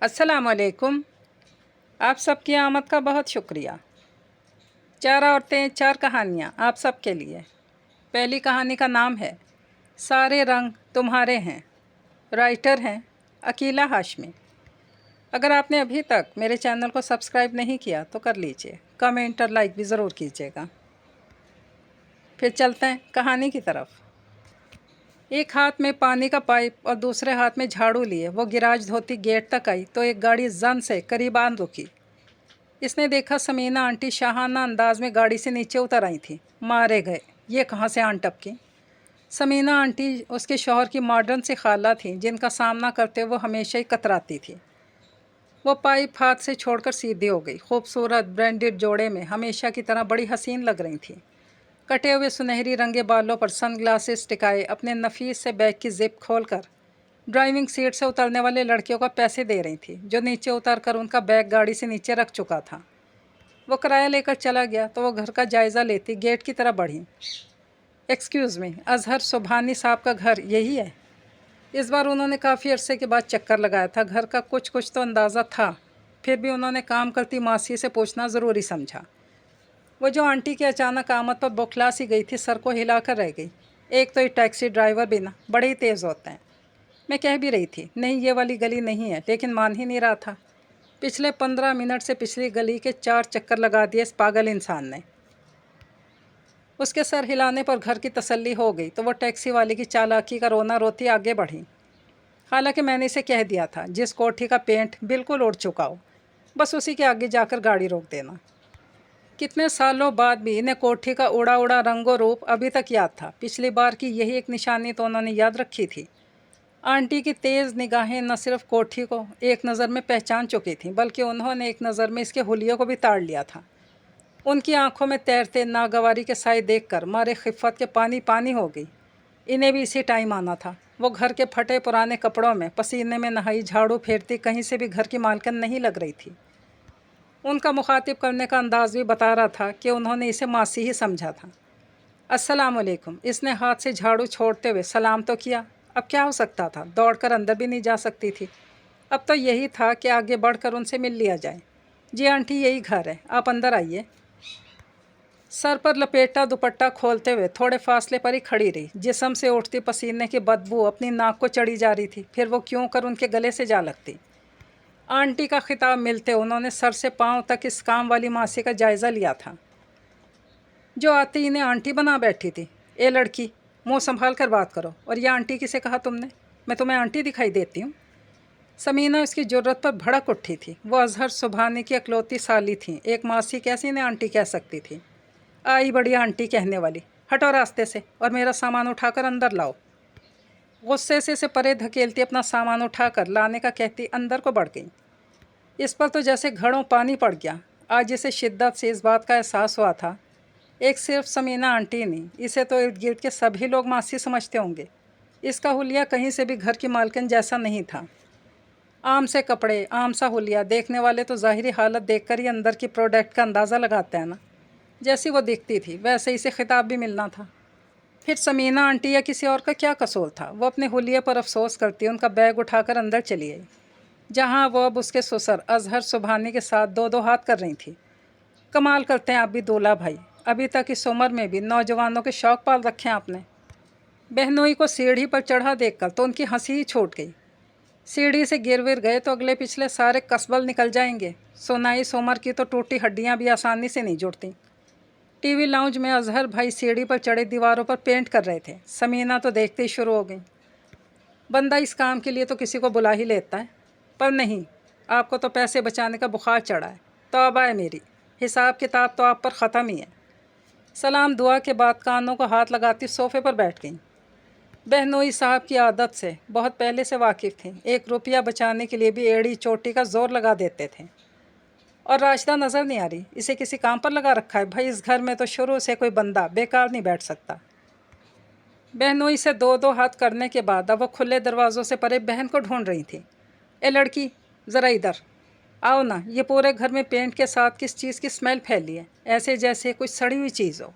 अस्सलामुअलैकुम। आप सबकी आमद का बहुत शुक्रिया। 4 औरतें 4 कहानियाँ आप सब के लिए। पहली कहानी का नाम है सारे रंग तुम्हारे हैं। राइटर हैं अकीला हाशमी। अगर आपने अभी तक मेरे चैनल को सब्सक्राइब नहीं किया तो कर लीजिए, कमेंट और लाइक भी ज़रूर कीजिएगा। फिर चलते हैं कहानी की तरफ। एक हाथ में पानी का पाइप और दूसरे हाथ में झाड़ू लिए वो गिराज धोती गेट तक आई तो एक गाड़ी जन से करीब आन रुकी। इसने देखा समीना आंटी शाहाना अंदाज में गाड़ी से नीचे उतर आई थी। मारे गए, ये कहाँ से आन टपकी। समीना आंटी उसके शौहर की मॉडर्न सी खाला थी जिनका सामना करते वो हमेशा ही कतराती थी। वो पाइप हाथ से छोड़कर सीधी हो गई। खूबसूरत ब्रांडेड जोड़े में हमेशा की तरह बड़ी हसीन लग रही थी। कटे हुए सुनहरी रंगे बालों पर सन ग्लासेस टिकाए अपने नफीस से बैग की जिप खोलकर ड्राइविंग सीट से उतरने वाले लड़कियों को पैसे दे रही थी जो नीचे उतरकर उनका बैग गाड़ी से नीचे रख चुका था। वो किराया लेकर चला गया तो वो घर का जायज़ा लेती गेट की तरफ बढ़ी। एक्सक्यूज़ मी, अजहर सुबहानी साहब का घर यही है? इस बार उन्होंने काफ़ी अरसे के बाद चक्कर लगाया था। घर का कुछ कुछ तो अंदाज़ा था, फिर भी उन्होंने काम करती मासी से पूछना ज़रूरी समझा। वो जो आंटी की अचानक आमद पर बौखला सी गई थी, सर को हिलाकर रह गई। एक तो ये टैक्सी ड्राइवर भी ना बड़े ही तेज़ होते हैं। मैं कह भी रही थी नहीं ये वाली गली नहीं है, लेकिन मान ही नहीं रहा था। पिछले 15 मिनट से पिछली गली के 4 चक्कर लगा दिए इस पागल इंसान ने। उसके सर हिलाने पर घर की तसल्ली हो गई तो वो टैक्सी वाले की चालाकी का रोना रोती आगे बढ़ी। हालांकि मैंने इसे कह दिया था जिस कोठी का पेंट बिल्कुल उड़ चुका हो बस उसी के आगे जाकर गाड़ी रोक देना। कितने सालों बाद भी इन्हें कोठी का उड़ा उड़ा रंगो रूप अभी तक याद था। पिछली बार की यही एक निशानी तो उन्होंने याद रखी थी। आंटी की तेज़ निगाहें न सिर्फ कोठी को एक नज़र में पहचान चुकी थीं बल्कि उन्होंने एक नज़र में इसके हुलिये को भी ताड़ लिया था। उनकी आंखों में तैरते नागवारी के साए देखकर मारे खिफ़त के पानी पानी हो गई। इन्हें भी इसी टाइम आना था। वो घर के फटे पुराने कपड़ों में पसीने में नहाई झाड़ू फेरती कहीं से भी घर की मालकिन नहीं लग रही थी। उनका मुखातिब करने का अंदाज़ भी बता रहा था कि उन्होंने इसे मासी ही समझा था। अस्सलाम वालेकुम, इसने हाथ से झाड़ू छोड़ते हुए सलाम तो किया। अब क्या हो सकता था, दौड़कर अंदर भी नहीं जा सकती थी। अब तो यही था कि आगे बढ़कर उनसे मिल लिया जाए। जी आंटी, यही घर है, आप अंदर आइए। सर पर लपेटा दुपट्टा खोलते हुए थोड़े फासले पर ही खड़ी रही। जिस्म से उठती पसीने की बदबू अपनी नाक को चढ़ी जा रही थी, फिर वो क्यों कर उनके गले से जा लगती। आंटी का खिताब मिलते उन्होंने सर से पाँव तक इस काम वाली मासी का जायज़ा लिया था जो आती इन्हें आंटी बना बैठी थी। ए लड़की, मुंह संभाल कर बात करो। और ये आंटी किसे कहा तुमने? मैं तुम्हें आंटी दिखाई देती हूँ? समीना इसकी जुर्रत पर भड़क उठी थी। वो अजहर सुबहानी की अकलौती साली थी, एक मासी कैसे इन्हें आंटी कह सकती थी। आई बड़ी आंटी कहने वाली, हटो रास्ते से और मेरा सामान उठाकर अंदर लाओ। गुस्से से परे धकेलती अपना सामान उठाकर लाने का कहती अंदर को बढ़ गई। इस पर तो जैसे घड़ों पानी पड़ गया। आज इसे शिद्दत से इस बात का एहसास हुआ था एक सिर्फ समीना आंटी नहीं, इसे तो इर्द गिर्द के सभी लोग मासी समझते होंगे। इसका हुलिया कहीं से भी घर की मालकिन जैसा नहीं था। आम से कपड़े, आम सा हुलिया, देखने वाले तो ज़ाहिरी हालत देखकर ही अंदर की प्रोडक्ट का अंदाज़ा लगाते हैं ना। जैसी वो दिखती थी वैसे इसे खिताब भी मिलना था। फिर समीना आंटी या किसी और का क्या कसूर था। वो अपने हुलिये पर अफसोस करती उनका बैग उठाकर अंदर चली आई, जहाँ वो अब उसके ससुर अजहर सुबहानी के साथ दो दो हाथ कर रही थी। कमाल करते हैं आप भी दूल्हा भाई, अभी तक इस उम्र में भी नौजवानों के शौक़ पाल रखे हैं आपने। बहनोई को सीढ़ी पर चढ़ा देखकर तो उनकी हंसी ही छूट गई। सीढ़ी से गिर विर गए तो अगले पिछले सारे कसबल निकल जाएंगे। सोनाई सोमर की तो टूटी हड्डियां भी आसानी से नहीं जुड़ती। टीवी लाउंज में अजहर भाई सीढ़ी पर चढ़े दीवारों पर पेंट कर रहे थे। समीना तो देखते ही शुरू हो गई। बंदा इस काम के लिए तो किसी को बुला ही लेता है, पर नहीं, आपको तो पैसे बचाने का बुखार चढ़ा है। तौबा है मेरी, हिसाब किताब तो आप पर ख़त्म ही है। सलाम दुआ के बाद कानों को हाथ लगाती सोफ़े पर बैठ गई। बहनोई साहब की आदत से बहुत पहले से वाकिफ़ थी। 1 रुपया बचाने के लिए भी एड़ी चोटी का ज़ोर लगा देते थे। और राशिदा नज़र नहीं आ रही, इसे किसी काम पर लगा रखा है। भाई इस घर में तो शुरू से कोई बंदा बेकार नहीं बैठ सकता। बहनोई से दो दो हाथ करने के बाद अब वो खुले दरवाज़ों से परे बहन को ढूंढ रही थी। ए लड़की, ज़रा इधर आओ ना। ये पूरे घर में पेंट के साथ किस चीज़ की स्मेल फैली है, ऐसे जैसे कुछ सड़ी हुई चीज़ हो।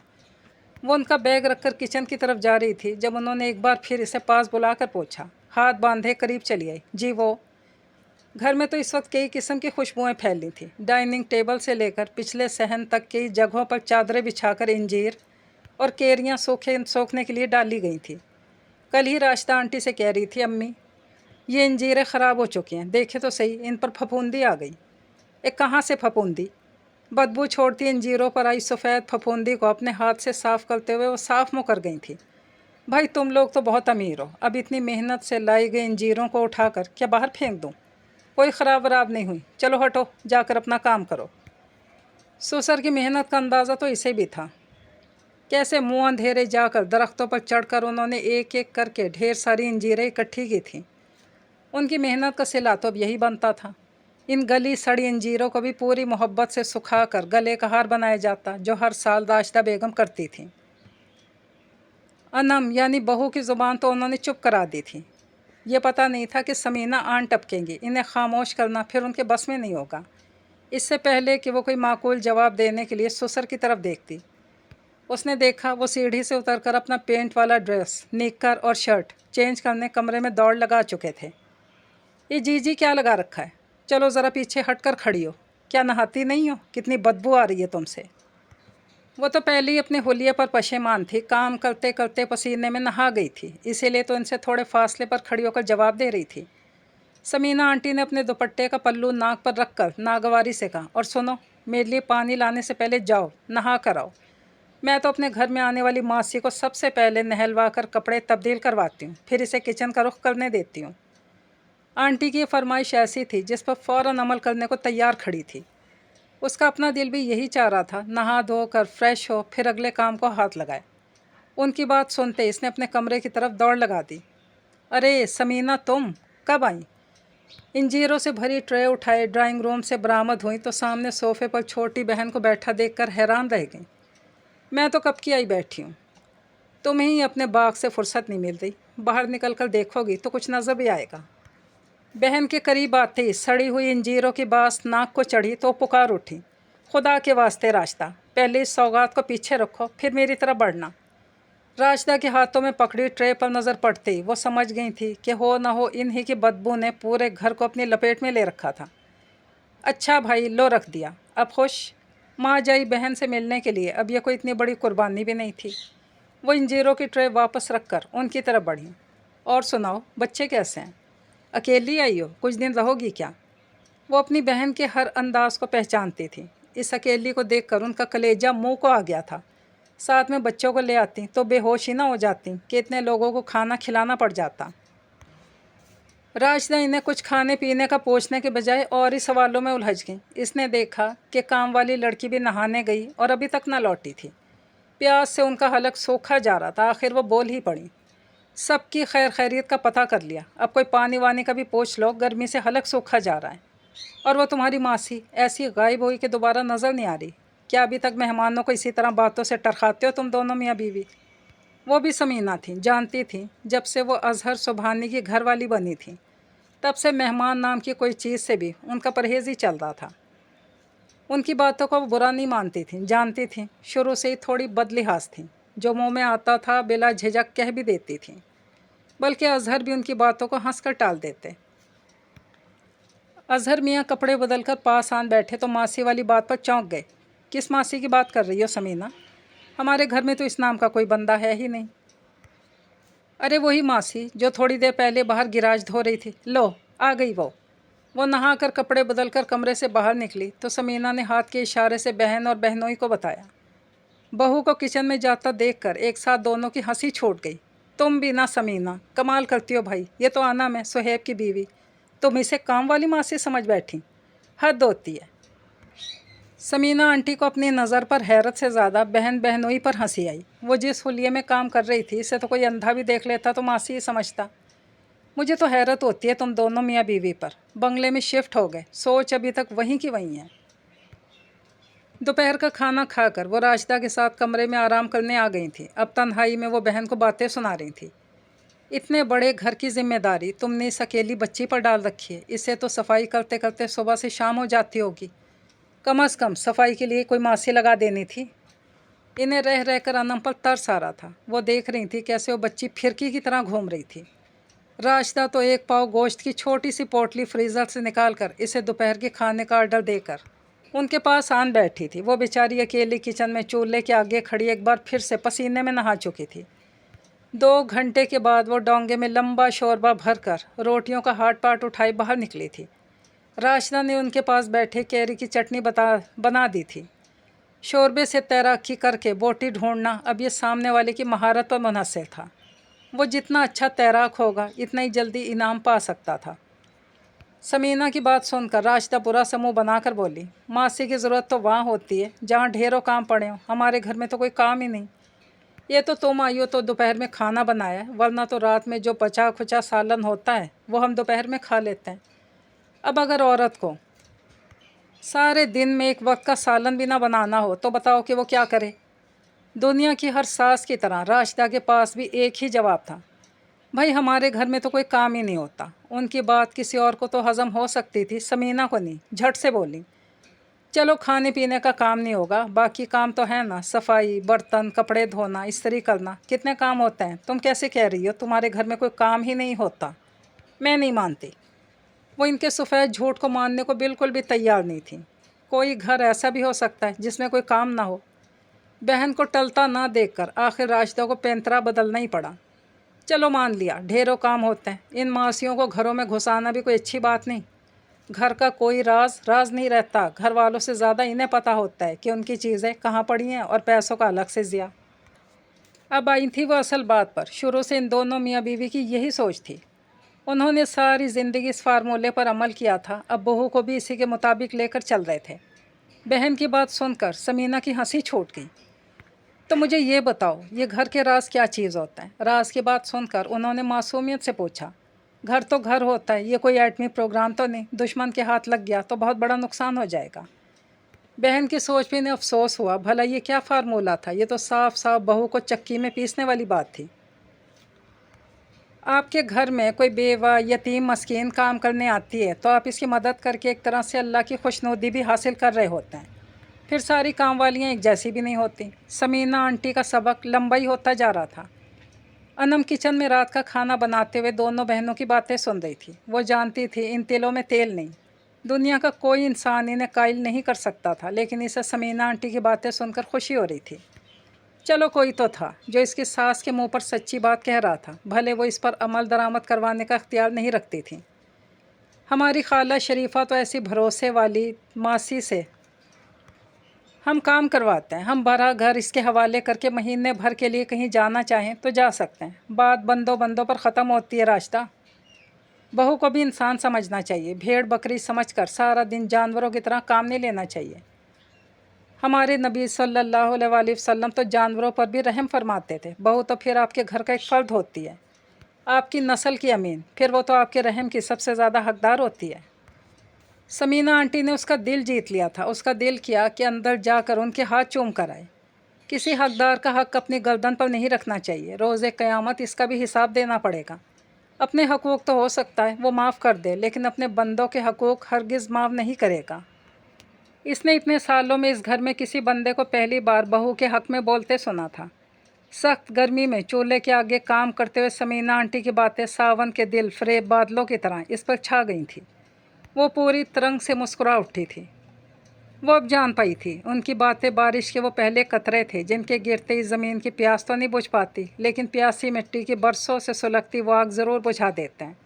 वो उनका बैग रखकर किचन की तरफ जा रही थी जब उन्होंने एक बार फिर इसे पास बुलाकर पूछा। हाथ बांधे करीब चली आई। जी वो घर में तो इस वक्त कई किस्म की खुशबुएं फैली थी। डाइनिंग टेबल से लेकर पिछले सहन तक कई जगहों पर चादरें बिछाकर इंजीर और केरियां सोखने के लिए डाली गई थी। कल ही राशिदा आंटी से कह रही थी, अम्मी ये इंजीरें ख़राब हो चुकी हैं, देखे तो सही, इन पर फफूंदी आ गई। एक कहाँ से फफूंदी? बदबू छोड़ती इंजीरों पर आई सफ़ेद फफूंदी को अपने हाथ से साफ़ करते हुए वो साफ मुँह कर गई थी। भाई तुम लोग तो बहुत अमीर हो, अब इतनी मेहनत से लाई गई इंजीरों को उठाकर क्या बाहर फेंक दूँ? कोई ख़राब वराब नहीं हुई, चलो हटो, जाकर अपना काम करो। ससुर की मेहनत का अंदाज़ा तो इसे भी था। कैसे मुँह अंधेरे जाकर दरख्तों पर चढ़कर उन्होंने एक एक करके ढेर सारी इंजीरें इकट्ठी की थीं। उनकी मेहनत का सिला तो अब यही बनता था। इन गली सड़ी इंजीरों को भी पूरी मोहब्बत से सुखाकर गले का हार बनाया जाता, जो हर साल राशिदा बेगम करती थी। अनम यानी बहू की ज़ुबान तो उन्होंने चुप करा दी थी। ये पता नहीं था कि समीना आन टपकेंगी, इन्हें खामोश करना फिर उनके बस में नहीं होगा। इससे पहले कि वो कोई माकूल जवाब देने के लिए ससुर की तरफ देखती, उसने देखा वो सीढ़ी से उतरकर अपना पेंट वाला ड्रेस, निक्कर और शर्ट चेंज करने कमरे में दौड़ लगा चुके थे। ये जीजी क्या लगा रखा है? चलो ज़रा पीछे हटकर खड़ी हो। क्या नहाती नहीं हो? कितनी बदबू आ रही है तुमसे। वो तो पहले ही अपने हुलिये पर पशेमान थी, काम करते करते पसीने में नहा गई थी, इसीलिए तो इनसे थोड़े फासले पर खड़ी होकर जवाब दे रही थी। समीना आंटी ने अपने दुपट्टे का पल्लू नाक पर रखकर नागवारी से कहा, और सुनो, मेरे लिए पानी लाने से पहले जाओ नहा कर आओ। मैं तो अपने घर में आने वाली मासी को सबसे पहले नहलवा कर कपड़े तब्दील करवाती हूँ, फिर इसे किचन का रुख करने देती हूँ। आंटी की फरमाइश ऐसी थी जिस पर फ़ौरन अमल करने को तैयार खड़ी थी। उसका अपना दिल भी यही चाह रहा था, नहा धो कर फ्रेश हो फिर अगले काम को हाथ लगाए। उनकी बात सुनते इसने अपने कमरे की तरफ दौड़ लगा दी। अरे समीना, तुम कब आई? इंजीरों से भरी ट्रे उठाए ड्राइंग रूम से बरामद हुई तो सामने सोफे पर छोटी बहन को बैठा देखकर हैरान रह गई। मैं तो कब की आई बैठी हूँ, तुम्हें ही अपने बाग से फुर्सत नहीं मिल रही। बाहर निकल कर देखोगी तो कुछ नज़र भी आएगा। बहन के करीब आते ही सड़ी हुई इंजीरों की बास नाक को चढ़ी तो पुकार उठी, खुदा के वास्ते राशिदा, पहले इस सौगात को पीछे रखो, फिर मेरी तरफ बढ़ना। राशिदा के हाथों में पकड़ी ट्रे पर नज़र पड़ते ही वो समझ गई थी कि हो न हो इन्हीं की बदबू ने पूरे घर को अपनी लपेट में ले रखा था। अच्छा भाई, लो रख दिया, अब खुश? माँ जाई बहन से मिलने के लिए, अब यह कोई इतनी बड़ी कुर्बानी भी नहीं थी। वो इंजीरों की ट्रे वापस रख कर उनकी तरफ बढ़ी। और सुनाओ, बच्चे कैसे हैं? अकेली आई हो, कुछ दिन रहोगी क्या? वो अपनी बहन के हर अंदाज को पहचानती थी। इस अकेली को देखकर उनका कलेजा मुंह को आ गया था। साथ में बच्चों को ले आती तो बेहोश ही ना हो जाती कि इतने लोगों को खाना खिलाना पड़ जाता। राशिदा इन्हें कुछ खाने पीने का पूछने के बजाय और ही सवालों में उलझ गई। इसने देखा कि काम वाली लड़की भी नहाने गई और अभी तक ना लौटी थी। प्यास से उनका हलक सूखा जा रहा था, आखिर वो बोल ही पड़ी, सबकी खैर खैरियत का पता कर लिया, अब कोई पानी वानी का भी पूछ लो, गर्मी से हलक सूखा जा रहा है। और वो तुम्हारी मासी ऐसी गायब हुई कि दोबारा नज़र नहीं आ रही। क्या अभी तक मेहमानों को इसी तरह बातों से टरखाते हो तुम दोनों मियाँ बीवी? वो भी समीना थी, जानती थी जब से वो अजहर सुबहानी की घर वाली बनी थी तब से मेहमान नाम की कोई चीज़ से भी उनका परहेज़ ही चल रहा था। उनकी बातों को वो बुरा नहीं मानती थी, जानती थी शुरू से ही थोड़ी बदलिहाज थी, जो मुंह में आता था बिला झिझक कह भी देती थी, बल्कि अजहर भी उनकी बातों को हंसकर टाल देते। अजहर मियाँ कपड़े बदलकर पास आन बैठे तो मासी वाली बात पर चौंक गए। किस मासी की बात कर रही हो समीना? हमारे घर में तो इस नाम का कोई बंदा है ही नहीं। अरे वही मासी जो थोड़ी देर पहले बाहर गिराज धो रही थी, लो आ गई वो नहा कर कपड़े बदल कर कमरे से बाहर निकली तो समीना ने हाथ के इशारे से बहन और बहनोई को बताया। बहू को किचन में जाता देखकर एक साथ दोनों की हंसी छूट गई। तुम भी ना समीना, कमाल करती हो भाई, ये तो आना मैं सुहेब की बीवी, तुम इसे काम वाली माँ से समझ बैठी, हद होती है। समीना आंटी को अपनी नज़र पर हैरत से ज़्यादा बहन बहनोई पर हंसी आई। वो जिस हुलिये में काम कर रही थी इसे तो कोई अंधा भी देख लेता तो मासी ही समझता। मुझे तो हैरत होती है तुम दोनों मियाँ बीवी पर, बंगले में शिफ्ट हो गए, सोच अभी तक वहीं की वहीं है। दोपहर का खाना खाकर वो राशिदा के साथ कमरे में आराम करने आ गई थी। अब तन्हाई में वो बहन को बातें सुना रही थी। इतने बड़े घर की जिम्मेदारी तुमने इस अकेली बच्ची पर डाल रखी है, इसे तो सफाई करते करते सुबह से शाम हो जाती होगी, कम अज़ कम सफाई के लिए कोई मासी लगा देनी थी। इन्हें रह कर अनम पर तरस आ रहा था। वो देख रही थी कैसे वो बच्ची फिरकी की तरह घूम रही थी। राशिदा तो एक पाव गोश्त की छोटी सी पोटली फ्रीज़र से निकालकर इसे दोपहर के खाने का ऑर्डर देकर उनके पास आन बैठी थी। वो बेचारी अकेली किचन में चूल्हे के आगे खड़ी एक बार फिर से पसीने में नहा चुकी थी। 2 घंटे के बाद वो डोंगे में लंबा शोरबा भरकर रोटियों का हाथ पाट उठाई बाहर निकली थी। राशिदा ने उनके पास बैठे कैरी की चटनी बना दी थी। शोरबे से तैराकी करके बोटी ढूंढना अब ये सामने वाले की महारत पर मुनहसर था। वो जितना अच्छा तैराक होगा इतना ही जल्दी इनाम पा सकता था। समीना की बात सुनकर राशिदा बुरा समूह बनाकर बोली, मासी की ज़रूरत तो वहाँ होती है जहाँ ढेरों काम पड़े हों, हमारे घर में तो कोई काम ही नहीं। ये तो तुम आई हो तो दोपहर में खाना बनाया है, वरना तो रात में जो बचा खुचा सालन होता है वो हम दोपहर में खा लेते हैं। अब अगर औरत को सारे दिन में एक वक्त का सालन भी ना बनाना हो तो बताओ कि वो क्या करे। दुनिया की हर सास की तरह राशिदा के पास भी एक ही जवाब था, भाई हमारे घर में तो कोई काम ही नहीं होता। उनकी बात किसी और को तो हज़म हो सकती थी, समीना को नहीं। झट से बोली, चलो खाने पीने का काम नहीं होगा, बाकी काम तो है ना, सफाई, बर्तन, कपड़े धोना, इस्त्री करना, कितने काम होते हैं। तुम कैसे कह रही हो तुम्हारे घर में कोई काम ही नहीं होता? मैं नहीं मानती। वो इनके सफ़ेद झूठ को मानने को बिल्कुल भी तैयार नहीं थी। कोई घर ऐसा भी हो सकता है जिसमें कोई काम ना हो। बहन को टलता ना देखकर आखिर राशिदा को पैंतरा बदलना ही पड़ा। चलो मान लिया ढेरों काम होते हैं, इन मासियों को घरों में घुसाना भी कोई अच्छी बात नहीं। घर का कोई राज नहीं रहता, घर वालों से ज़्यादा इन्हें पता होता है कि उनकी चीज़ें कहाँ पड़ी हैं और पैसों का अलग से ज़िया। अब आई थी वो असल बात पर। शुरू से इन दोनों मियाँ बीवी की यही सोच थी। उन्होंने सारी ज़िंदगी इस फार्मूले पर अमल किया था, अब बहू को भी इसी के मुताबिक लेकर चल रहे थे। बहन की बात सुनकर समीना की हंसी छूट गई। तो मुझे ये बताओ, ये घर के राज क्या चीज़ होता है? राज की बात सुनकर उन्होंने मासूमियत से पूछा। घर तो घर होता है, ये कोई एटमी प्रोग्राम तो नहीं, दुश्मन के हाथ लग गया तो बहुत बड़ा नुकसान हो जाएगा। बहन की सोच पे इन्हें अफसोस हुआ, भला ये क्या फार्मूला था? ये तो साफ साफ बहू को चक्की में पीसने वाली बात थी। आपके घर में कोई बेवा, यतीम, मस्कीन काम करने आती है तो आप इसकी मदद करके एक तरह से अल्लाह की खुशनुदी भी हासिल कर रहे होते हैं। फिर सारी काम वालियाँ एक जैसी भी नहीं होती। समीना आंटी का सबक लंबा ही होता जा रहा था। अनम किचन में रात का खाना बनाते हुए दोनों बहनों की बातें सुन रही थी। वो जानती थी इन तिलों में तेल नहीं, दुनिया का कोई इंसान इन्हें कायल नहीं कर सकता था, लेकिन इसे समीना आंटी की बातें सुनकर खुशी हो रही थी। चलो कोई तो था जो इसकी सास के मुंह पर सच्ची बात कह रहा था, भले वो इस पर अमल दरामद करवाने का इख्तियार नहीं रखती थी। हमारी खाला शरीफा तो ऐसी भरोसे वाली मासी से हम काम करवाते हैं, हम भरा घर इसके हवाले करके महीने भर के लिए कहीं जाना चाहें तो जा सकते हैं। बात बंदों पर ख़त्म होती है राशिदा। बहू को भी इंसान समझना चाहिए, भेड़ बकरी समझकर सारा दिन जानवरों की तरह काम नहीं लेना चाहिए। हमारे नबी सल्लल्लाहु अलैहि वसल्लम तो जानवरों पर भी रहम फरमाते थे। बहू तो फिर आपके घर का एक फ़र्द होती है, आपकी नस्ल की अमीन, फिर वो तो आपके रहम की सबसे ज़्यादा हकदार होती है। समीना आंटी ने उसका दिल जीत लिया था। उसका दिल किया कि अंदर जाकर उनके हाथ चूम कर आए। किसी हकदार का हक अपनी गर्दन पर नहीं रखना चाहिए, रोज़े क़यामत इसका भी हिसाब देना पड़ेगा। अपने हकूक़ तो हो सकता है वो माफ़ कर दे, लेकिन अपने बंदों के हकूक़ हरगिज़ माफ़ नहीं करेगा। इसने इतने सालों में इस घर में किसी बंदे को पहली बार बहू के हक़ में बोलते सुना था। सख्त गर्मी में चूल्हे के आगे काम करते हुए समीना आंटी की बातें सावन के दिल फ़रेब बादलों की तरह इस पर छा गई थी। वो पूरी तरंग से मुस्कुरा उठी थी। वो अब जान पाई थी उनकी बातें बारिश के वो पहले कतरे थे जिनके गिरते ही ज़मीन की प्यास तो नहीं बुझ पाती, लेकिन प्यासी मिट्टी की बरसों से सुलगती वो आग ज़रूर बुझा देते हैं,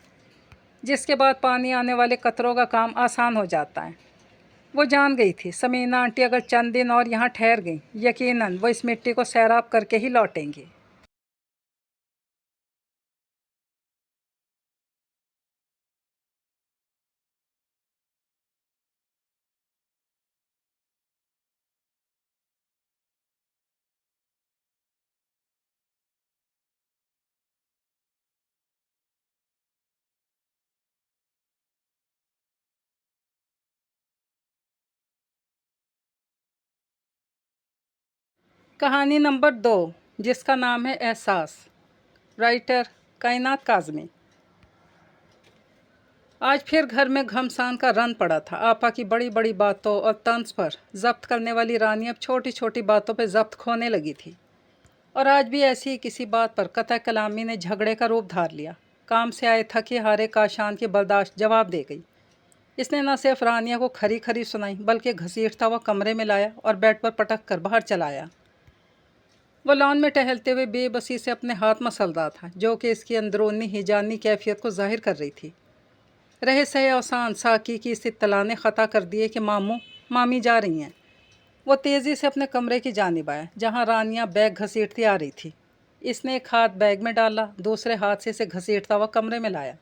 जिसके बाद पानी आने वाले कतरों का काम आसान हो जाता है। वो जान गई थी समीना आंटी अगर चंद दिन और यहाँ ठहर गई, यकीनन वो इस मिट्टी को सैराब करके ही लौटेंगी। कहानी नंबर 2, जिसका नाम है एहसास। राइटर कायनात काज़मी। आज फिर घर में घमसान का रन पड़ा था। आपा की बड़ी बड़ी बातों और तंज पर जब्त करने वाली रानी अब छोटी छोटी बातों पर जब्त खोने लगी थी, और आज भी ऐसी ही किसी बात पर कतई कलामी ने झगड़े का रूप धार लिया। काम से आए थके हारे काशान की बर्दाश्त जवाब दे गई। इसने न सिर्फ रानिया को खरी खरी सुनाई बल्कि घसीटता हुआ कमरे में लाया और बेड पर पटक कर बाहर चलाया। वो लॉन में टहलते हुए बेबसी से अपने हाथ मसल रहा था, जो कि इसकी अंदरूनी हिजानी कैफियत को जाहिर कर रही थी। रहे सहे अवसान साकी की इस इत्तला ने ख़ता कर दिए कि मामू मामी जा रही हैं। वो तेज़ी से अपने कमरे की जानिब आया जहाँ रानिया बैग घसीटती आ रही थी। इसने एक हाथ बैग में डाला, दूसरे हाथ से इसे घसीटता हुआ कमरे में लाया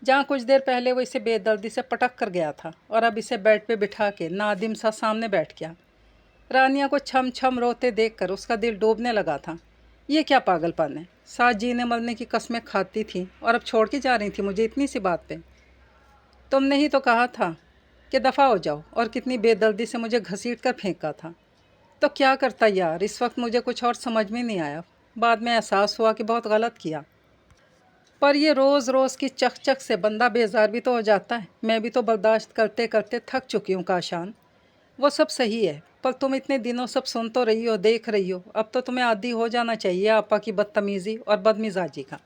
जहाँ कुछ देर पहले वो इसे बेदर्दी से पटक कर गया था, और अब इसे बेड पे बिठा के नादिम सा सामने बैठ गया। रानिया को छम छम रोते देखकर उसका दिल डूबने लगा था। ये क्या पागलपन है, साथ जीने मरने की कस्में खाती थी और अब छोड़ के जा रही थी मुझे इतनी सी बात पे। तुमने ही तो कहा था कि दफ़ा हो जाओ, और कितनी बेदर्दी से मुझे घसीट कर फेंका था। तो क्या करता यार, इस वक्त मुझे कुछ और समझ में नहीं आया। बाद में एहसास हुआ कि बहुत गलत किया। पर ये रोज़ रोज़ की चक चक से बंदा बेजार भी तो हो जाता है। मैं भी तो बर्दाश्त करते करते थक चुकी हूँ काशान। वो सब सही है, पर तुम इतने दिनों सब सुन तो रही हो, देख रही हो। अब तो तुम्हें आदी हो जाना चाहिए आपा की बदतमीज़ी और बदमिजाजी का।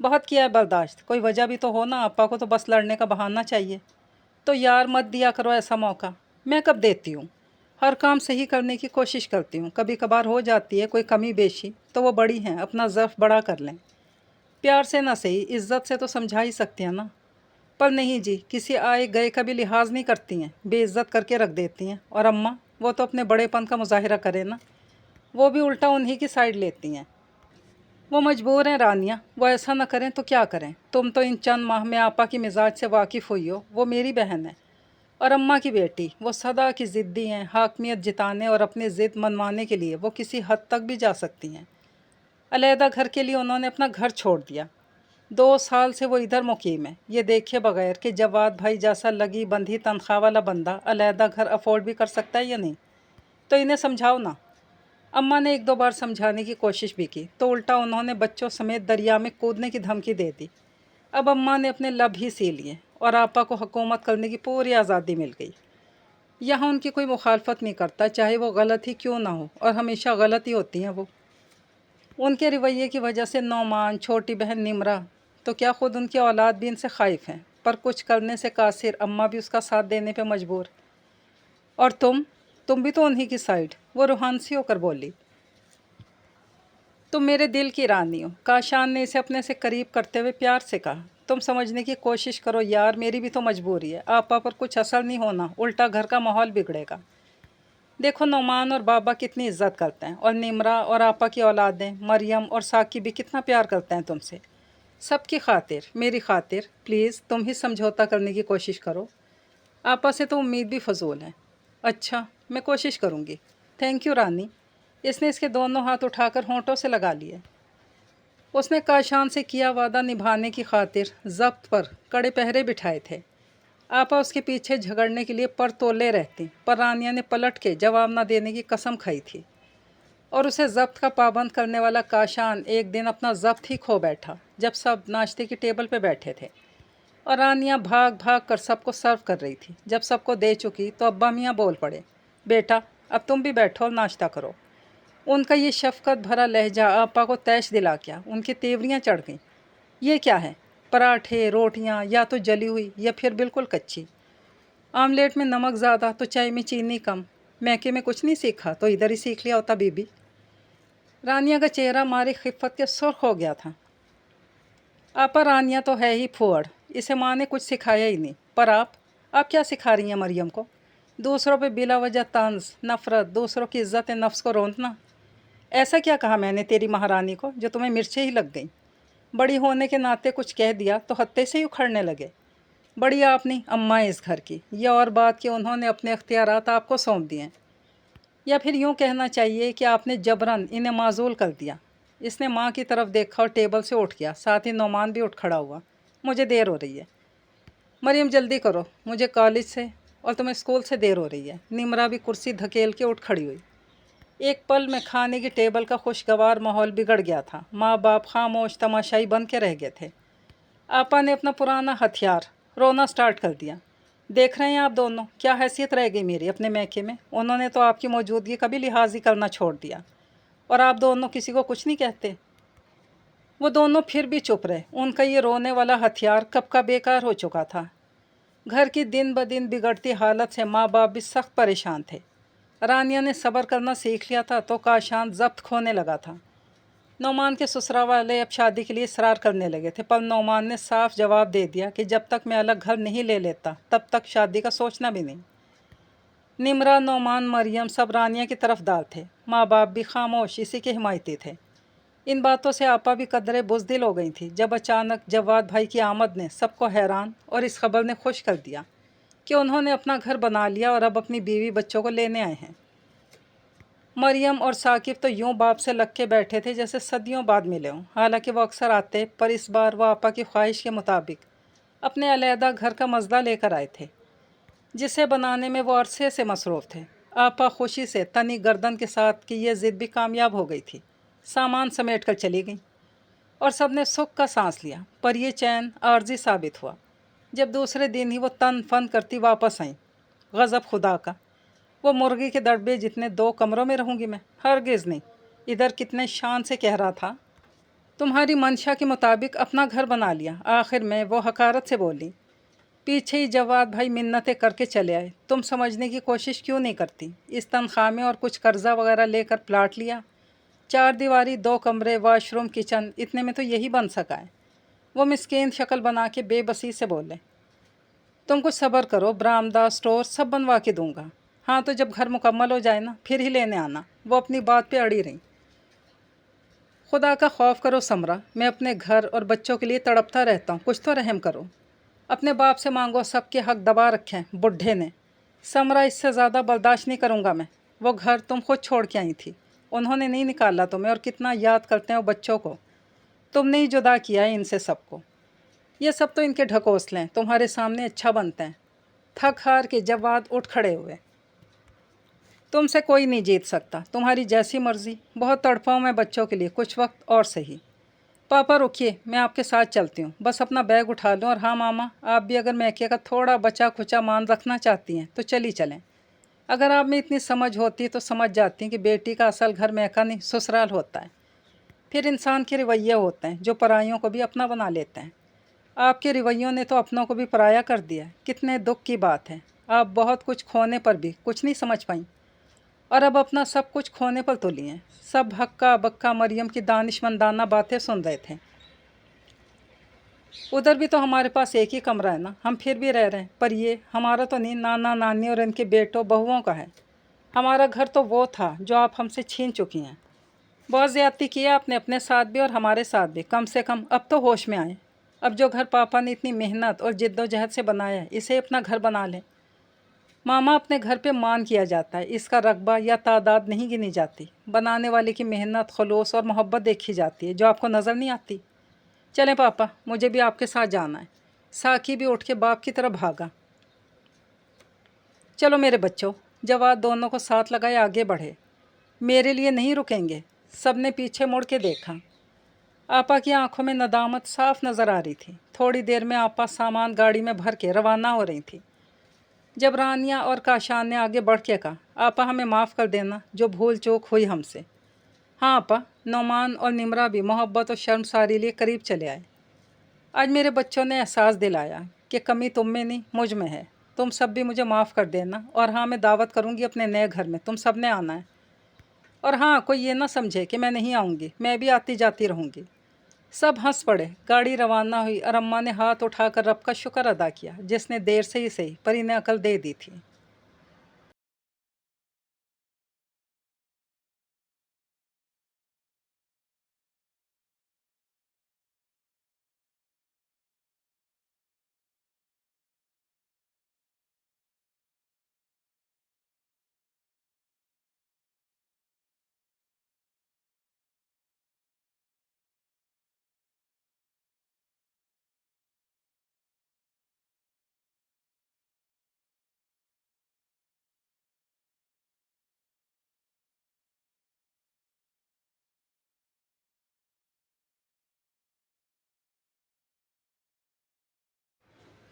बहुत किया है बर्दाश्त, कोई वजह भी तो हो ना। आपा को तो बस लड़ने का बहाना चाहिए। तो यार मत दिया करो ऐसा मौका। मैं कब देती हूँ? हर काम सही करने की कोशिश करती हूँ। कभी कभार हो जाती है कोई कमी बेशी, तो वो बड़ी हैं, अपना ज़र्फ़ बड़ा कर लें। प्यार से ना सही, इज़्ज़त से तो समझा ही सकती हैं ना। पर नहीं जी, किसी आए गए का भी लिहाज नहीं करती हैं, बेइज्जत करके रख देती हैं। और अम्मा, वो तो अपने बड़ेपन का मुजाहिरा करे ना, वो भी उल्टा उन्हीं की साइड लेती हैं। वो मजबूर हैं रानिया, वो ऐसा न करें तो क्या करें। तुम तो इन चंद माह में आपा की मिजाज से वाकिफ़ हुई हो। वो मेरी बहन है और अम्मा की बेटी। वो सदा की ज़िद्दी हैं। हाकमियत जिताने और अपनी ज़िद मनवाने के लिए वो किसी हद तक भी जा सकती हैं। अलहदा घर के लिए उन्होंने अपना घर छोड़ दिया। 2 साल से वो इधर मुकीम है, ये देखे बगैर कि जवाद भाई जैसा लगी बंधी तनख्वाह वाला बंदा अलहदा घर अफोर्ड भी कर सकता है या नहीं। तो इन्हें समझाओ ना। अम्मा ने 1-2 बार समझाने की कोशिश भी की, तो उल्टा उन्होंने बच्चों समेत दरिया में कूदने की धमकी दे दी। अब अम्मा ने अपने लब ही सी लिए और आपा को हुकूमत करने की पूरी आज़ादी मिल गई। यहाँ उनकी कोई मुखालफत नहीं करता, चाहे वो गलत ही क्यों ना हो, और हमेशा गलत ही होती हैं वो। उनके रवैये की वजह से नौमान, छोटी बहन निमरा, तो क्या खुद उनकी औलाद भी इनसे खाइफ हैं। पर कुछ करने से कासिर अम्मा भी उसका साथ देने पे मजबूर। और तुम भी तो उन्हीं की साइड। वो रूहान सी होकर बोली। तुम मेरे दिल की रानी हो, काशान ने इसे अपने से करीब करते हुए प्यार से कहा। तुम समझने की कोशिश करो यार, मेरी भी तो मजबूरी है। आपा पर कुछ असर नहीं होना, उल्टा घर का माहौल बिगड़ेगा। देखो नौमान और बाबा कितनी इज्जत करते हैं, और निमरा और आपा की औलादें मरियम और साकी भी कितना प्यार करते हैं तुमसे। सबकी खातिर, मेरी खातिर प्लीज़ तुम ही समझौता करने की कोशिश करो। आपा से तो उम्मीद भी फजूल है। अच्छा, मैं कोशिश करूँगी। थैंक यू रानी। इसने इसके दोनों हाथ उठाकर होंठों से लगा लिए। उसने काशान से किया वादा निभाने की खातिर जब्त पर कड़े पहरे बिठाए थे। आपा उसके पीछे झगड़ने के लिए पर तोले रहती, पर रानिया ने पलट के जवाब न देने की कसम खाई थी। और उसे जब्त का पाबंद करने वाला काशान एक दिन अपना जब्त ही खो बैठा, जब सब नाश्ते की टेबल पर बैठे थे और रानिया भाग भाग कर सबको सर्व कर रही थी। जब सबको दे चुकी तो अब्बा मियाँ बोल पड़े, बेटा अब तुम भी बैठो और नाश्ता करो। उनका ये शफकत भरा लहजा आपा को तैश दिला गया। उनकी तेवरियाँ चढ़ गईं। ये क्या है, पराठे रोटियाँ, या तो जली हुई या फिर बिल्कुल कच्ची। आमलेट में नमक ज़्यादा तो चाय में चीनी कम। मैके में कुछ नहीं सीखा तो इधर ही सीख लिया होता बीबी। रानिया का चेहरा मारे खिफ़त के सुर्ख हो गया था। आपा रानिया तो है ही फुअड़, इसे माँ ने कुछ सिखाया ही नहीं। पर आप क्या सिखा रही हैं मरियम को? दूसरों पे बिला वजह तंज, नफ़रत, दूसरों की इज़्ज़त नफ्स को रोंदना। ऐसा क्या कहा मैंने तेरी महारानी को जो तुम्हें मिर्चें ही लग गईं? बड़ी होने के नाते कुछ कह दिया तो हत्ते से ही उखड़ने लगे। बड़ी आप नहीं, अम्मा है इस घर की। यह और बात कि उन्होंने अपने अख्तियारात आपको सौंप दिए हैं, या फिर यूँ कहना चाहिए कि आपने जबरन इन्हें माजूल कर दिया। इसने माँ की तरफ देखा और टेबल से उठ गया, साथ ही नौमान भी उठ खड़ा हुआ। मुझे देर हो रही है। मरियम जल्दी करो, मुझे कॉलेज से और तुम्हें स्कूल से देर हो रही है। निमरा भी कुर्सी धकेल के उठ खड़ी हुई। एक पल में खाने की टेबल का खुशगवार माहौल बिगड़ गया था। माँ बाप खामोश तमाशाई बन के रह गए थे। आपा ने अपना पुराना हथियार रोना स्टार्ट कर दिया। देख रहे हैं आप दोनों, क्या हैसियत रह गई मेरी अपने मैके में। उन्होंने तो आपकी मौजूदगी कभी लिहाज ही करना छोड़ दिया, और आप दोनों किसी को कुछ नहीं कहते। وہ دونوں پھر بھی چپ رہے. ان کا یہ رونے والا ہتھیار کب کا بیکار ہو چکا تھا. گھر کی دن بدن بگڑتی حالت سے ماں باپ بھی سخت پریشان تھے. رانیہ نے صبر کرنا سیکھ لیا تھا تو کاشان ضبط کھونے لگا تھا. نعمان کے سسرال والے اب شادی کے لیے اصرار کرنے لگے تھے، پر نعمان نے صاف جواب دے دیا کہ جب تک میں الگ گھر نہیں لے لیتا تب تک شادی کا سوچنا بھی نہیں. نمرا، نعمان، مریم سب رانیہ کی طرف دار تھے. ماں باپ بھی خاموش اسی کے حمایتی تھے. ان باتوں سے آپا بھی قدرے بزدل ہو گئی تھی جب اچانک جواد بھائی کی آمد نے سب کو حیران اور اس خبر نے خوش کر دیا کہ انہوں نے اپنا گھر بنا لیا اور اب اپنی بیوی بچوں کو لینے آئے ہیں. مریم اور ثاقب تو یوں باپ سے لگ کے بیٹھے تھے جیسے صدیوں بعد ملے ہوں. حالانکہ وہ اکثر آتے، پر اس بار وہ آپا کی خواہش کے مطابق اپنے علیحدہ گھر کا مزدہ لے کر آئے تھے جسے بنانے میں وہ عرصے سے مصروف تھے. آپا خوشی سے تنی گردن کے ساتھ کہ یہ ضد بھی کامیاب ہو گئی تھی، سامان سمیٹ کر چلی گئیں اور سب نے سکھ کا سانس لیا. پر یہ چین عارضی ثابت ہوا جب دوسرے دن ہی وہ تن فن کرتی واپس آئیں. غضب خدا کا! وہ مرغی کے ڈڑبے جتنے 2 کمروں میں رہوں گی میں؟ ہرگز نہیں. ادھر کتنے شان سے کہہ رہا تھا، تمہاری منشا کے مطابق اپنا گھر بنا لیا. آخر میں وہ حقارت سے بولی. پیچھے ہی جواد بھائی منتیں کر کے چلے آئے. تم سمجھنے کی کوشش کیوں نہیں کرتی؟ اس تنخواہ میں اور کچھ قرضہ وغیرہ لے کر پلاٹ لیا. 4 دیواری، 2 کمرے، واش روم، کچن، اتنے میں تو یہی بن سکا ہے. وہ مسکین شکل بنا کے بے بسی سے بولے. تم کچھ صبر کرو، برآمدہ، اسٹور سب بنوا کے دوں گا. ہاں تو جب گھر مکمل ہو جائے نا پھر ہی لینے آنا. وہ اپنی بات پہ اڑی رہیں. خدا کا خوف کرو سمرا، میں اپنے گھر اور بچوں کے لیے تڑپتا رہتا ہوں، کچھ تو رحم کرو. اپنے باپ سے مانگو، سب کے حق دبا رکھے ہیں بڈھے نے. سمرا، اس سے زیادہ برداشت نہیں کروں گا میں. وہ گھر تم خود چھوڑ کے آئی تھی، انہوں نے نہیں نکالا تمہیں، اور کتنا یاد کرتے ہیں وہ بچوں کو. تم نے ہی جدا کیا ہے ان سے سب کو. یہ سب تو ان کے ڈھکوسلے ہیں، تمہارے سامنے اچھا بنتے ہیں. تھک ہار کے جواد اٹھ کھڑے ہوئے. تم سے کوئی نہیں جیت سکتا، تمہاری جیسی مرضی. بہت تڑپاؤں میں بچوں کے لیے، کچھ وقت اور سہی. پاپا رکیے، میں آپ کے ساتھ چلتی ہوں. بس اپنا بیگ اٹھا لوں. اور ہاں ماما، آپ بھی اگر میکے کا تھوڑا بچا کھچا مان رکھنا چاہتی ہیں تو چلی چلیں. اگر آپ میں اتنی سمجھ ہوتی تو سمجھ جاتی کہ بیٹی کا اصل گھر میکا نہیں سسرال ہوتا ہے. پھر انسان کے رویے ہوتے ہیں جو پرائیوں کو بھی اپنا بنا لیتے ہیں. آپ کے رویوں نے تو اپنوں کو بھی پرایا کر دیا. کتنے دکھ کی بات ہے. آپ بہت کچھ کھونے پر بھی کچھ نہیں سمجھ پائیں، اور اب اپنا سب کچھ کھونے پر تلی ہیں. سب ہکا بکا مریم کی دانش مندانہ باتیں سن رہے تھے. ادھر بھی تو ہمارے پاس ایک ہی کمرہ ہے نا، ہم پھر بھی رہ رہے ہیں. پر یہ ہمارا تو نہیں، نانا نانی اور ان کے بیٹوں بہوؤں کا ہے. ہمارا گھر تو وہ تھا جو آپ ہم سے چھین چکی ہیں. بہت زیادتی کی ہے آپ نے اپنے ساتھ بھی اور ہمارے ساتھ بھی. کم سے کم اب تو ہوش میں آئیں. اب جو گھر پاپا نے اتنی محنت اور جد و جہد سے بنایا ہے اسے اپنا گھر بنا لیں. ماما، اپنے گھر پہ مان کیا جاتا ہے، اس کا رقبہ یا تعداد نہیں گنی جاتی. بنانے والے کی محنت، خلوص اور محبت دیکھی جاتی ہے جو آپ کو نظر نہیں آتی. چلیں پاپا، مجھے بھی آپ کے ساتھ جانا ہے. ساقی بھی اٹھ کے باپ کی طرف بھاگا. چلو میرے بچوں. جواد دونوں کو ساتھ لگائے آگے بڑھے. میرے لیے نہیں رکیں گے؟ سب نے پیچھے مڑ کے دیکھا. آپا کی آنکھوں میں ندامت صاف نظر آ رہی تھی. تھوڑی دیر میں آپا سامان گاڑی میں بھر کے روانہ ہو رہی تھی. جب رانیہ اور کاشان نے آگے بڑھ کے کہا، آپا ہمیں معاف کر دینا جو بھول چوک ہوئی ہم سے. ہاں آپا. نعمان اور نمرا بھی محبت اور شرمساری لیے قریب چلے آئے. آج میرے بچوں نے احساس دلایا کہ کمی تم میں نہیں مجھ میں ہے. تم سب بھی مجھے معاف کر دینا. اور ہاں، میں دعوت کروں گی اپنے نئے گھر میں، تم سب نے آنا ہے. اور ہاں، کوئی یہ نہ سمجھے کہ میں نہیں آؤں گی، میں بھی آتی جاتی رہوں گی. سب ہنس پڑے. گاڑی روانہ ہوئی اور اماں نے ہاتھ اٹھا کر رب کا شکر ادا کیا جس نے دیر سے ہی صحیح پر انہیں عقل دے دی تھی.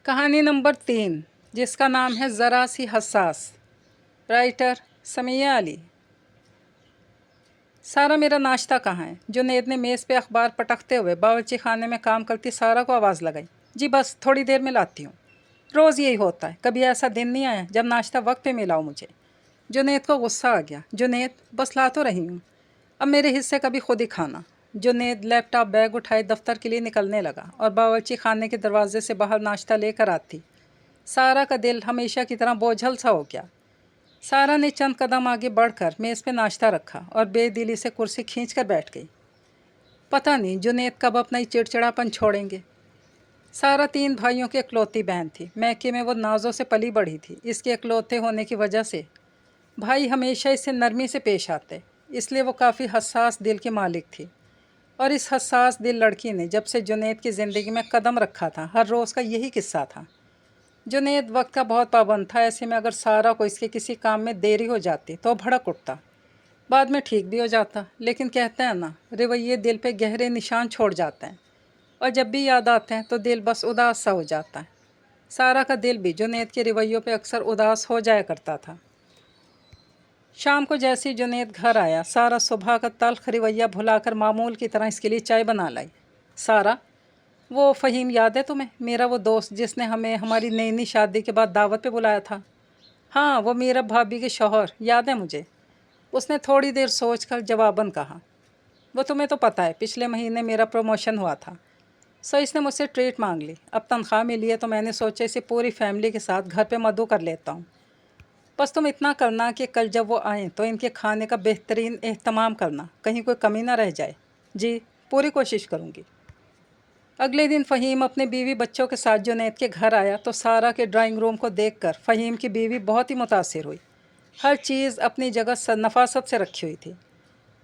کہانی نمبر 3، جس کا نام ہے ذرا سی حساس. رائٹر سمیہ علی. सारा मेरा नाश्ता कहाँ है? जुनैद ने मेज़ पे अखबार पटकते हुए बावर्ची खाने में काम करती सारा को आवाज़ लगाई। जी बस थोड़ी देर में लाती हूँ। रोज़ यही होता है, कभी ऐसा दिन नहीं आया जब नाश्ता वक्त पे मिला हो मुझे। जुनैद को गुस्सा आ गया। जुनैद बस ला तो रही हूँ, अब मेरे हिस्से का भी खुद ही खाना। जुनैद लैपटॉप बैग उठाए दफ्तर के लिए निकलने लगा और बावर्ची खाने के दरवाजे से बाहर नाश्ता लेकर आती सारा का दिल हमेशा की तरह बोझल सा हो गया। सारा ने चंद कदम आगे बढ़कर मेज़ पे नाश्ता रखा और बेदिली से कुर्सी खींचकर बैठ गई। पता नहीं जुनैद कब अपना ही चिड़चिड़ापन छोड़ेंगे। सारा 3 भाइयों की इकलौती बहन थी। मैके में वो नाजों से पली बढ़ी थी। इसके इकलौते होने की वजह से भाई हमेशा इससे नरमी से पेश आते, इसलिए वो काफ़ी हसास दिल की मालिक थी। और इस हसास दिल लड़की ने जब से जुनैद की ज़िंदगी में कदम रखा था, हर रोज़ का यही किस्सा था। जुनैद वक्त का बहुत पाबंद था। ऐसे में अगर सारा को इसके किसी काम में देरी हो जाती तो भड़क उठता, बाद में ठीक भी हो जाता। लेकिन कहते हैं ना, रवैये दिल पे गहरे निशान छोड़ जाते हैं और जब भी याद आते हैं तो दिल बस उदास सा हो जाता है। सारा का दिल भी जुनैद के रवैयों पे अक्सर उदास हो जाया करता था। शाम को जैसे ही जुनैद घर आया, सारा सुबह का तल्ख रवैया भुलाकर मामूल की तरह इसके लिए चाय बना लाई। सारा, वो फ़हीम याद है तुम्हें? मेरा वो दोस्त जिसने हमें हमारी नई नई शादी के बाद दावत पे बुलाया था। हाँ, वो मेरा भाभी के शौहर, याद है मुझे। उसने थोड़ी देर सोचकर जवाबन कहा। वो तुम्हें तो पता है, पिछले महीने मेरा प्रमोशन हुआ था, सो इसने मुझसे ट्रीट मांग ली। अब तनख्वाह मिली है तो मैंने सोचा इसे पूरी फैमिली के साथ घर पे मधु कर लेता हूँ। बस तुम इतना करना कि कल जब वो आएँ तो इनके खाने का बेहतरीन एहतमाम करना, कहीं कोई कमी ना रह जाए। जी, पूरी कोशिश करूँगी। अगले दिन फ़हीम अपने बीवी बच्चों के साथ जुनैद के घर आया तो सारा के ड्राइंग रूम को देखकर फ़हीम की बीवी बहुत ही मुतासिर हुई। हर चीज़ अपनी जगह नफासत से रखी हुई थी।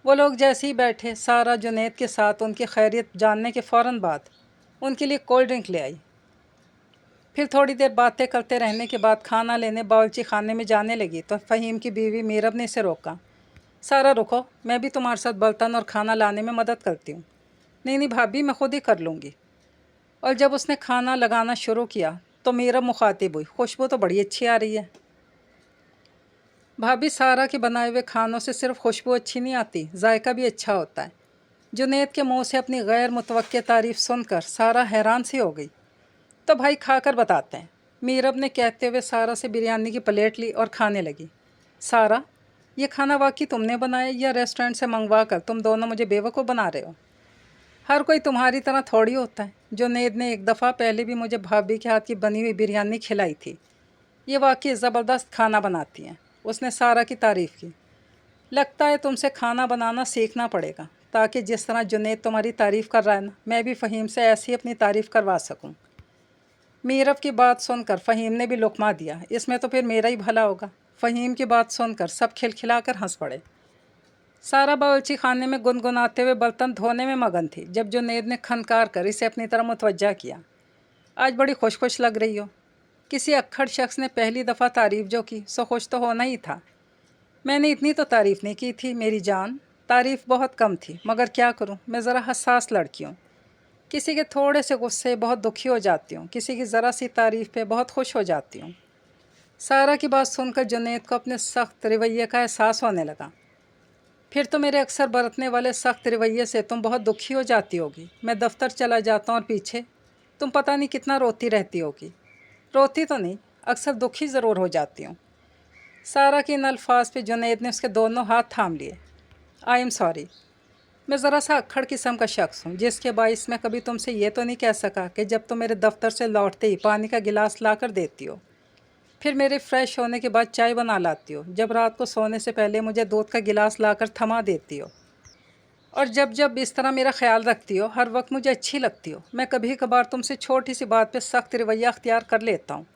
वो लोग जैसे ही बैठे, सारा जुनैद के साथ उनकी खैरियत जानने के फ़ौरन बाद उनके लिए कोल्ड ड्रिंक ले आई। फिर थोड़ी देर बातें करते रहने के बाद खाना लेने बावर्ची खाने में जाने लगी तो फ़हीम की बीवी मीरब ने इसे रोका। सारा रुको, मैं भी तुम्हारे साथ बर्तन और खाना लाने में मदद करती हूँ। नहीं नहीं भाभी, मैं खुद ही कर लूँगी। और जब उसने खाना लगाना शुरू किया तो मीरब मुखातिब हुई। खुशबू तो बड़ी अच्छी आ रही है। भाभी, सारा के बनाए हुए खानों से सिर्फ खुशबू अच्छी नहीं आती, जायका भी अच्छा होता है। जुनैद के मुंह से अपनी गैर मुतवक्के तारीफ़ सुनकर सारा हैरान सी हो गई। तो भाई खाकर बताते हैं, मीरब ने कहते हुए सारा से बिरयानी की प्लेट ली और खाने लगी। सारा, ये खाना वाकई तुमने बनाया या रेस्टोरेंट से मंगवा कर तुम दोनों मुझे बेवकूफ़ बना रहे हो? हर कोई तुम्हारी तरह थोड़ी होता है। जुनैद ने एक दफ़ा पहले भी मुझे भाभी के हाथ की बनी हुई बिरयानी खिलाई थी। ये वाकई ज़बरदस्त खाना बनाती हैं। उसने सारा की तारीफ़ की। लगता है तुमसे खाना बनाना सीखना पड़ेगा, ताकि जिस तरह जुनैद तुम्हारी तारीफ़ कर रहा है ना, मैं भी फ़हीम से ऐसी अपनी तारीफ़ करवा सकूं। मीरब की बात सुनकर फ़हीम ने भी लुकमा दिया। इसमें तो फिर मेरा ही भला होगा। फ़हीम की बात सुनकर सब खिलखिलाकर हंस पड़े। सारा बावर्ची खाने में गुनगुनाते हुए बर्तन धोने में मगन थी जब जुनैद ने खनकार कर इसे अपनी तरफ मुतवज्जा किया। आज बड़ी खुश खुश लग रही हो। किसी अक्खड़ शख्स ने पहली दफ़ा तारीफ़ जो की सो खुश तो होना ही था। मैंने इतनी तो तारीफ़ नहीं की थी मेरी जान, तारीफ़ बहुत कम थी, मगर क्या करूं, मैं ज़रा हसास लड़की हूँ। किसी के थोड़े से गुस्से बहुत दुखी हो जाती हूँ, किसी की ज़रा सी तारीफ़ पे बहुत खुश हो जाती हूँ। सारा की बात सुनकर जुनैद को अपने सख्त रवैये का एहसास होने लगा। फिर तो मेरे अक्सर बरतने वाले सख्त रवैये से तुम बहुत दुखी हो जाती होगी। मैं दफ्तर चला जाता हूँ और पीछे तुम पता नहीं कितना रोती रहती होगी। रोती तो नहीं, अक्सर दुखी ज़रूर हो जाती हूँ। सारा के इन अल्फाज पे जुनैद ने उसके दोनों हाथ थाम लिए। आई एम सॉरी, मैं ज़रा सा अक्खड़ किस्म का शख्स हूँ, जिसके बाइस मैं कभी तुमसे ये तो नहीं कह सका कि जब तुम मेरे दफ्तर से लौटते ही पानी का गिलास ला कर देती हो, फिर मेरे फ्रेश होने के बाद चाय बना लाती हो, जब रात को सोने से पहले मुझे दूध का गिलास लाकर थमा देती हो, और जब जब इस तरह मेरा ख्याल रखती हो, हर वक्त मुझे अच्छी लगती हो। मैं कभी कभार तुमसे छोटी सी बात पे सख्त रवैया अख्तियार कर लेता हूँ,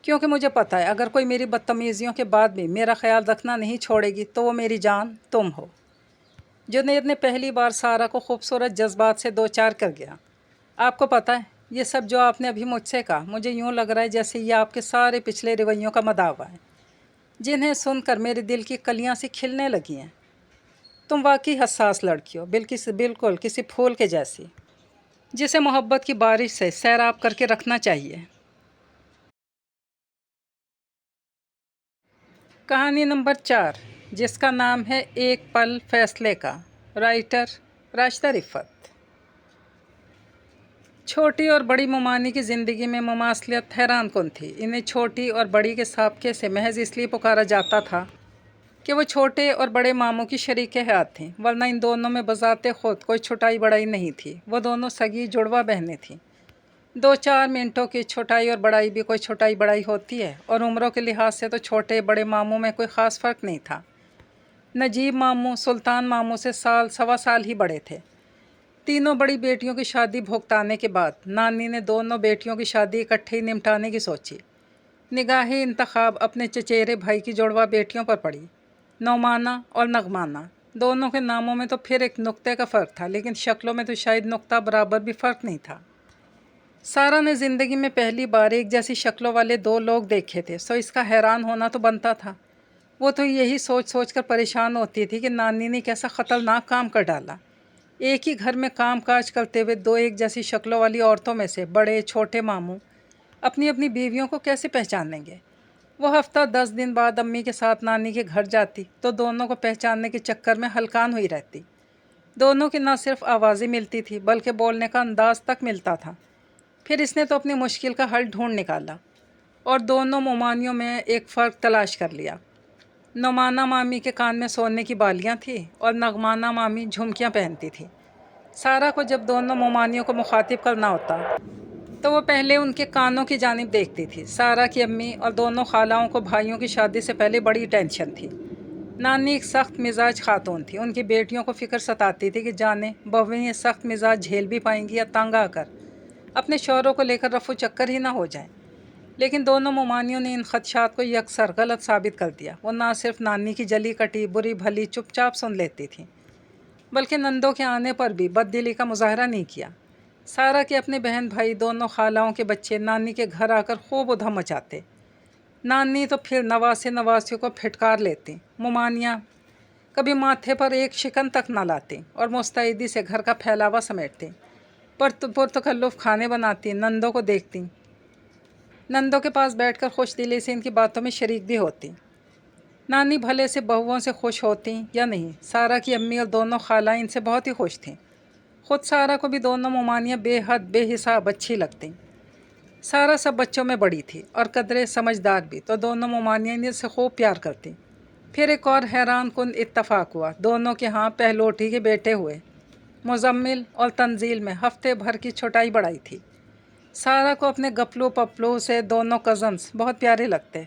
क्योंकि मुझे पता है अगर कोई मेरी बदतमीज़ियों के बाद भी मेरा ख्याल रखना नहीं छोड़ेगी तो वो मेरी जान तुम हो। जुनैद ने पहली बार सारा को खूबसूरत जज्बात से दो चार कर गया। आपको पता है, ये सब जो आपने अभी मुझसे कहा, मुझे यूँ लग रहा है जैसे ये आपके सारे पिछले रवैयों का मदावा है, जिन्हें सुनकर मेरे दिल की कलियाँ सी खिलने लगी हैं। तुम वाकई हसास लड़की हो, बिल्कुल किसी फूल के जैसी, जिसे मोहब्बत की बारिश से सैराब करके रखना चाहिए। कहानी नंबर 4, جس کا نام ہے ایک پل فیصلے کا، رائٹر راشدہ رفت۔ چھوٹی اور بڑی ممانی کی زندگی میں مماثلت حیران کن تھی۔ انہیں چھوٹی اور بڑی کے سابقے سے محض اس لیے پکارا جاتا تھا کہ وہ چھوٹے اور بڑے ماموں کی شریک حیات تھیں، ورنہ ان دونوں میں بذات خود کوئی چھوٹائی بڑائی نہیں تھی۔ وہ دونوں سگی جڑواں بہنیں تھیں۔ 2-4 منٹوں کی چھوٹائی اور بڑائی بھی کوئی چھوٹائی بڑائی ہوتی ہے، اور عمروں کے لحاظ سے تو چھوٹے بڑے ماموں میں کوئی خاص فرق نہیں تھا۔ نجیب ماموں سلطان ماموں سے سوا سال ہی بڑے تھے۔ تینوں بڑی بیٹیوں کی شادی بھگتانے کے بعد نانی نے دونوں بیٹیوں کی شادی اکٹھے ہی نمٹانے کی سوچی۔ نگاہ انتخاب اپنے چچیرے بھائی کی جڑواں بیٹیوں پر پڑی، نعمانہ اور نغمانہ۔ دونوں کے ناموں میں تو پھر ایک نقطے کا فرق تھا، لیکن شکلوں میں تو شاید نقطہ برابر بھی فرق نہیں تھا۔ سارا نے زندگی میں پہلی بار ایک جیسی شکلوں والے 2 لوگ دیکھے تھے، سو اس کا حیران ہونا تو بنتا تھا۔ وہ تو یہی سوچ سوچ کر پریشان ہوتی تھی کہ نانی نے کیسا خطرناک کام کر ڈالا۔ ایک ہی گھر میں کام کاج کرتے ہوئے 2 ایک جیسی شکلوں والی عورتوں میں سے بڑے چھوٹے ماموں اپنی اپنی بیویوں کو کیسے پہچانیں گے؟ وہ ہفتہ 10 دن بعد امی کے ساتھ نانی کے گھر جاتی تو دونوں کو پہچاننے کے چکر میں ہلکان ہوئی رہتی۔ دونوں کی نہ صرف آوازیں ملتی تھی بلکہ بولنے کا انداز تک ملتا تھا۔ پھر اس نے تو اپنی مشکل کا حل ڈھونڈ نکالا اور دونوں ممانیوں میں ایک فرق تلاش کر لیا۔ نعمانہ مامی کے کان میں سونے کی بالیاں تھیں اور نغمانہ مامی جھمکیاں پہنتی تھی۔ سارا کو جب دونوں ممانیوں کو مخاطب کرنا ہوتا تو وہ پہلے ان کے کانوں کی جانب دیکھتی تھی۔ سارا کی امی اور دونوں خالاؤں کو بھائیوں کی شادی سے پہلے بڑی ٹینشن تھی۔ نانی ایک سخت مزاج خاتون تھی۔ ان کی بیٹیوں کو فکر ستاتی تھی کہ جانے بہویں یہ سخت مزاج جھیل بھی پائیں گی یا تنگ آ کر اپنے شوہروں کو لے کر رفو چکر ہی نہ ہو جائیں۔ لیکن دونوں ممانیوں نے ان خدشات کو یکسر غلط ثابت کر دیا۔ وہ نہ صرف نانی کی جلی کٹی بری بھلی چپ چاپ سن لیتی تھیں، بلکہ نندوں کے آنے پر بھی بد دلی کا مظاہرہ نہیں کیا۔ سارا کے اپنے بہن بھائی دونوں خالاؤں کے بچے نانی کے گھر آ کر خوب ادھم مچاتے۔ نانی تو پھر نواسے نواسیوں کو پھٹکار لیتی۔ ممانیاں کبھی ماتھے پر ایک شکن تک نہ لاتی اور مستعدی سے گھر کا پھیلاوا سمیٹتی۔ پرتکلف کھانے بناتی، نندوں کو دیکھتی، نندوں کے پاس بیٹھ کر خوش دلی سے ان کی باتوں میں شریک بھی ہوتی۔ نانی بھلے سے بہوؤں سے خوش ہوتی یا نہیں، سارا کی امی اور دونوں خالائیں ان سے بہت ہی خوش تھیں۔ خود سارا کو بھی دونوں ممانیاں بے حد بے حساب اچھی لگتیں۔ سارا سب بچوں میں بڑی تھی اور قدرے سمجھدار بھی، تو دونوں ممانیاں ان سے خوب پیار کرتی۔ پھر ایک اور حیران کن اتفاق ہوا۔ دونوں کے ہاں پہلوٹی کے بیٹے ہوئے۔ مزمل اور تنزیل میں ہفتے بھر کی چھوٹائی بڑائی تھی۔ سارا کو اپنے گپلو پپلو سے دونوں کزنز بہت پیارے لگتے۔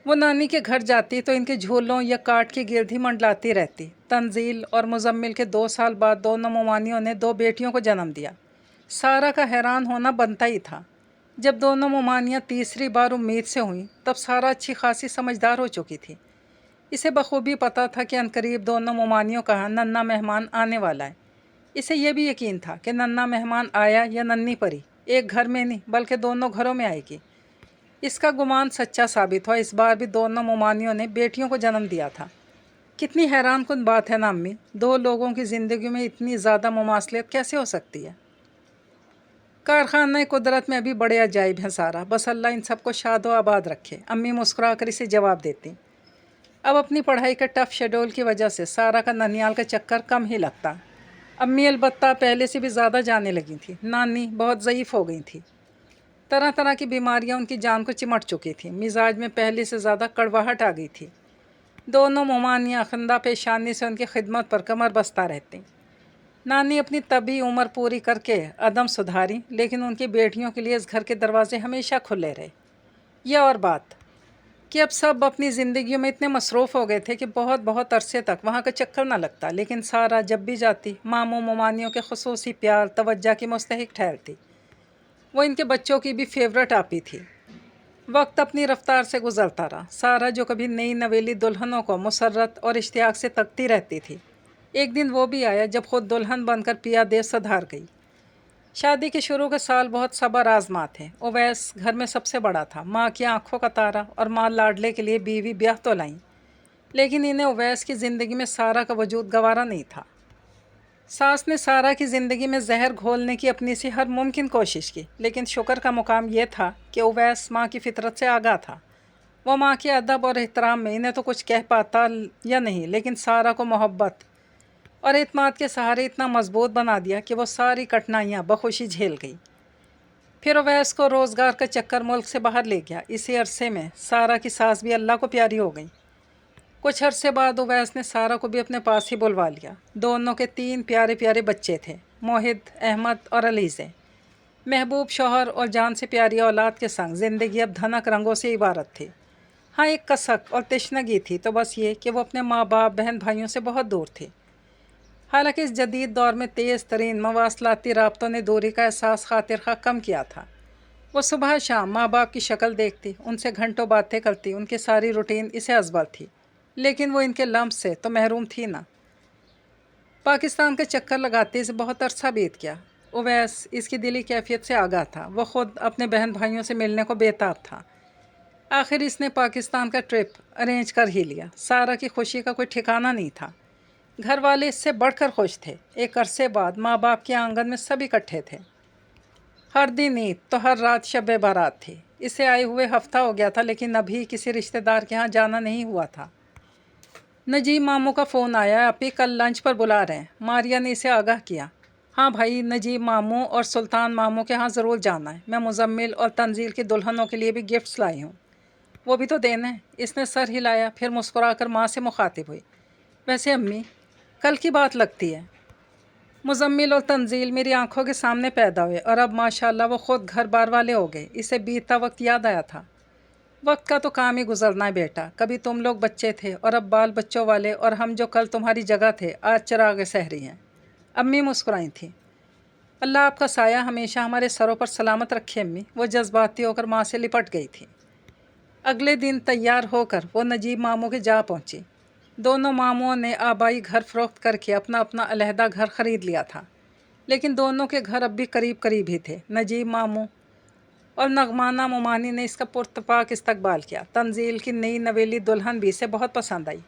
وہ نانی کے گھر جاتی تو ان کے جھولوں یا کاٹ کے گرد ہی منڈلاتی رہتی۔ تنزیل اور مزمل کے 2 سال بعد دونوں ممانیوں نے 2 بیٹیوں کو جنم دیا۔ سارا کا حیران ہونا بنتا ہی تھا۔ جب دونوں ممانیاں تیسری بار امید سے ہوئیں تب سارا اچھی خاصی سمجھدار ہو چکی تھی۔ اسے بخوبی پتہ تھا کہ عنقریب دونوں ممانیوں کا ننھا مہمان آنے والا ہے۔ اسے یہ بھی یقین تھا کہ ننھا مہمان آیا یا ننھی پری ایک گھر میں نہیں بلکہ دونوں گھروں میں آئے گی۔ اس کا گمان سچا ثابت ہوا۔ اس بار بھی دونوں ممانیوں نے بیٹیوں کو جنم دیا تھا۔ کتنی حیران کن بات ہے نا امی، 2 لوگوں کی زندگی میں اتنی زیادہ مماثلت کیسے ہو سکتی ہے؟ کارخانہ قدرت میں ابھی بڑے عجائب ہیں سارا، بس اللہ ان سب کو شاد و آباد رکھے، امی مسکرا کر اسے جواب دیتی۔ اب اپنی پڑھائی کے ٹف شیڈول کی وجہ سے سارا کا ننیال کا چکر کم ہی لگتا۔ امی البتہ پہلے سے بھی زیادہ جانے لگی تھی۔ نانی بہت ضعیف ہو گئی تھی۔ طرح طرح کی بیماریاں ان کی جان کو چمٹ چکی تھیں۔ مزاج میں پہلے سے زیادہ کڑواہٹ آ گئی تھی۔ دونوں ممانیاں خندہ پیشانی سے ان کی خدمت پر کمر بستہ رہتیں۔ نانی اپنی طبی عمر پوری کر کے عدم سدھاری، لیکن ان کی بیٹیوں کے لیے اس گھر کے دروازے ہمیشہ کھلے رہے۔ یہ اور بات کہ اب سب اپنی زندگیوں میں اتنے مصروف ہو گئے تھے کہ بہت عرصے تک وہاں کا چکر نہ لگتا، لیکن سارا جب بھی جاتی ماموں ممانیوں کے خصوصی پیار توجہ کی مستحق ٹھہرتی۔ وہ ان کے بچوں کی بھی فیورٹ آپی تھی۔ وقت اپنی رفتار سے گزرتا رہا۔ سارا جو کبھی نئی نویلی دلہنوں کو مسرت اور اشتیاق سے تکتی رہتی تھی، ایک دن وہ بھی آیا جب خود دلہن بن کر پیا دیو سدھار گئی۔ شادی کے شروع کے سال بہت صبر آزما تھے۔ اویس گھر میں سب سے بڑا تھا، ماں کی آنکھوں کا تارا، اور ماں لاڈلے کے لیے بیوی بیاہ تو لائیں، لیکن انہیں اویس کی زندگی میں سارا کا وجود گوارا نہیں تھا۔ ساس نے سارا کی زندگی میں زہر گھولنے کی اپنی سی ہر ممکن کوشش کی، لیکن شکر کا مقام یہ تھا کہ اویس ماں کی فطرت سے آگاہ تھا۔ وہ ماں کے ادب اور احترام میں انہیں تو کچھ کہہ پاتا یا نہیں، لیکن سارہ کو محبت اور اعتماد کے سہارے اتنا مضبوط بنا دیا کہ وہ ساری کٹھنائیاں بخوشی جھیل گئی۔ پھر اویس کو روزگار کا چکر ملک سے باہر لے گیا۔ اسی عرصے میں سارہ کی ساس بھی اللہ کو پیاری ہو گئی۔ کچھ عرصے بعد اویس نے سارہ کو بھی اپنے پاس ہی بلوا لیا۔ دونوں کے 3 پیارے پیارے بچے تھے، موحد، احمد اور علیزے۔ محبوب شوہر اور جان سے پیاری اولاد کے سنگ زندگی اب دھنک رنگوں سے عبارت تھی۔ ہاں، ایک کسک اور تشنگی تھی، تو بس یہ کہ وہ اپنے ماں باپ، بہن بھائیوں سے بہت دور تھی۔ حالانکہ اس جدید دور میں تیز ترین مواصلاتی رابطوں نے دوری کا احساس خاطر خواہ کم کیا تھا۔ وہ صبح شام ماں باپ کی شکل دیکھتی، ان سے گھنٹوں باتیں کرتی، ان کی ساری روٹین اسے ازبر تھی، لیکن وہ ان کے لمس سے تو محروم تھی نا۔ پاکستان کا چکر لگاتے اسے بہت عرصہ بیت گیا۔ اویس اس کی دلی کیفیت سے آگاہ تھا، وہ خود اپنے بہن بھائیوں سے ملنے کو بےتاب تھا۔ آخر اس نے پاکستان کا ٹرپ ارینج کر ہی لیا۔ سارہ کی خوشی کا کوئی ٹھکانہ نہیں تھا، گھر والے اس سے بڑھ کر خوش تھے۔ ایک عرصے بعد ماں باپ کے آنگن میں سب اکٹھے تھے، ہر دن عید تو ہر رات شب بارات تھی۔ اسے آئے ہوئے ہفتہ ہو گیا تھا، لیکن ابھی کسی رشتہ دار کے ہاں جانا نہیں ہوا تھا۔ نجیب ماموں کا فون آیا، اپی کل لنچ پر بلا رہے ہیں۔ ماریا نے اسے آگاہ کیا۔ ہاں بھائی، نجیب ماموں اور سلطان ماموں کے ہاں ضرور جانا ہے۔ میں مزمل اور تنزیل کی دلہنوں کے لیے بھی گفٹس لائی ہوں، وہ بھی تو دینا ہے۔ اس نے سر ہلایا، پھر مسکرا کر ماں سے مخاطب ہوئی، ویسے امی کل کی بات لگتی ہے۔ مزمل اور تنزیل میری آنکھوں کے سامنے پیدا ہوئے اور اب ماشاءاللہ وہ خود گھر بار والے ہو گئے۔ اسے بیتتا وقت یاد آیا تھا۔ وقت کا تو کام ہی گزرنا ہے بیٹا، کبھی تم لوگ بچے تھے اور اب بال بچوں والے، اور ہم جو کل تمہاری جگہ تھے آج چراغ سحری ہیں۔ امی مسکرائی تھیں۔ اللہ آپ کا سایہ ہمیشہ ہمارے سروں پر سلامت رکھے امی، وہ جذباتی ہو کر ماں سے لپٹ گئی تھی۔ اگلے دن تیار ہو کر وہ نجیب ماموں کے جا پہنچی۔ دونوں ماموں نے آبائی گھر فروخت کر کے اپنا اپنا علیحدہ گھر خرید لیا تھا، لیکن دونوں کے گھر اب بھی قریب قریب ہی تھے۔ نجیب ماموں اور نغمانہ ممانی نے اس کا پرتپاک استقبال کیا۔ تنزیل کی نئی نویلی دلہن بھی اسے بہت پسند آئی۔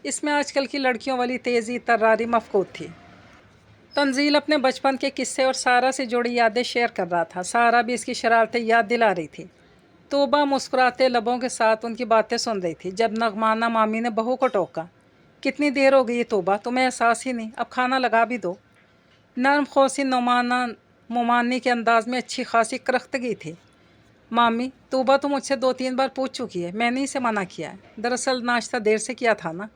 اس میں آج کل کی لڑکیوں والی تیزی تراری مفقود تھی۔ تنزیل اپنے بچپن کے قصے اور سارہ سے جڑی یادیں شیئر کر رہا تھا، سارہ بھی اس کی شرارتیں یاد دلا رہی تھی۔ توبہ مسکراتے لبوں کے ساتھ ان کی باتیں سن رہی تھی جب نغمانہ مامی نے بہو کو ٹوکا، کتنی دیر ہو گئی توبہ، تمہیں احساس ہی نہیں، اب کھانا لگا بھی دو۔ نرم خوسی نعمانہ ممانی کے انداز میں اچھی خاصی کرختگی تھی۔ مامی، توبہ تو مجھ سے 2-3 بار پوچھ چکی ہے، میں نے اسے منع کیا ہے، دراصل ناشتہ دیر سے کیا تھا نا،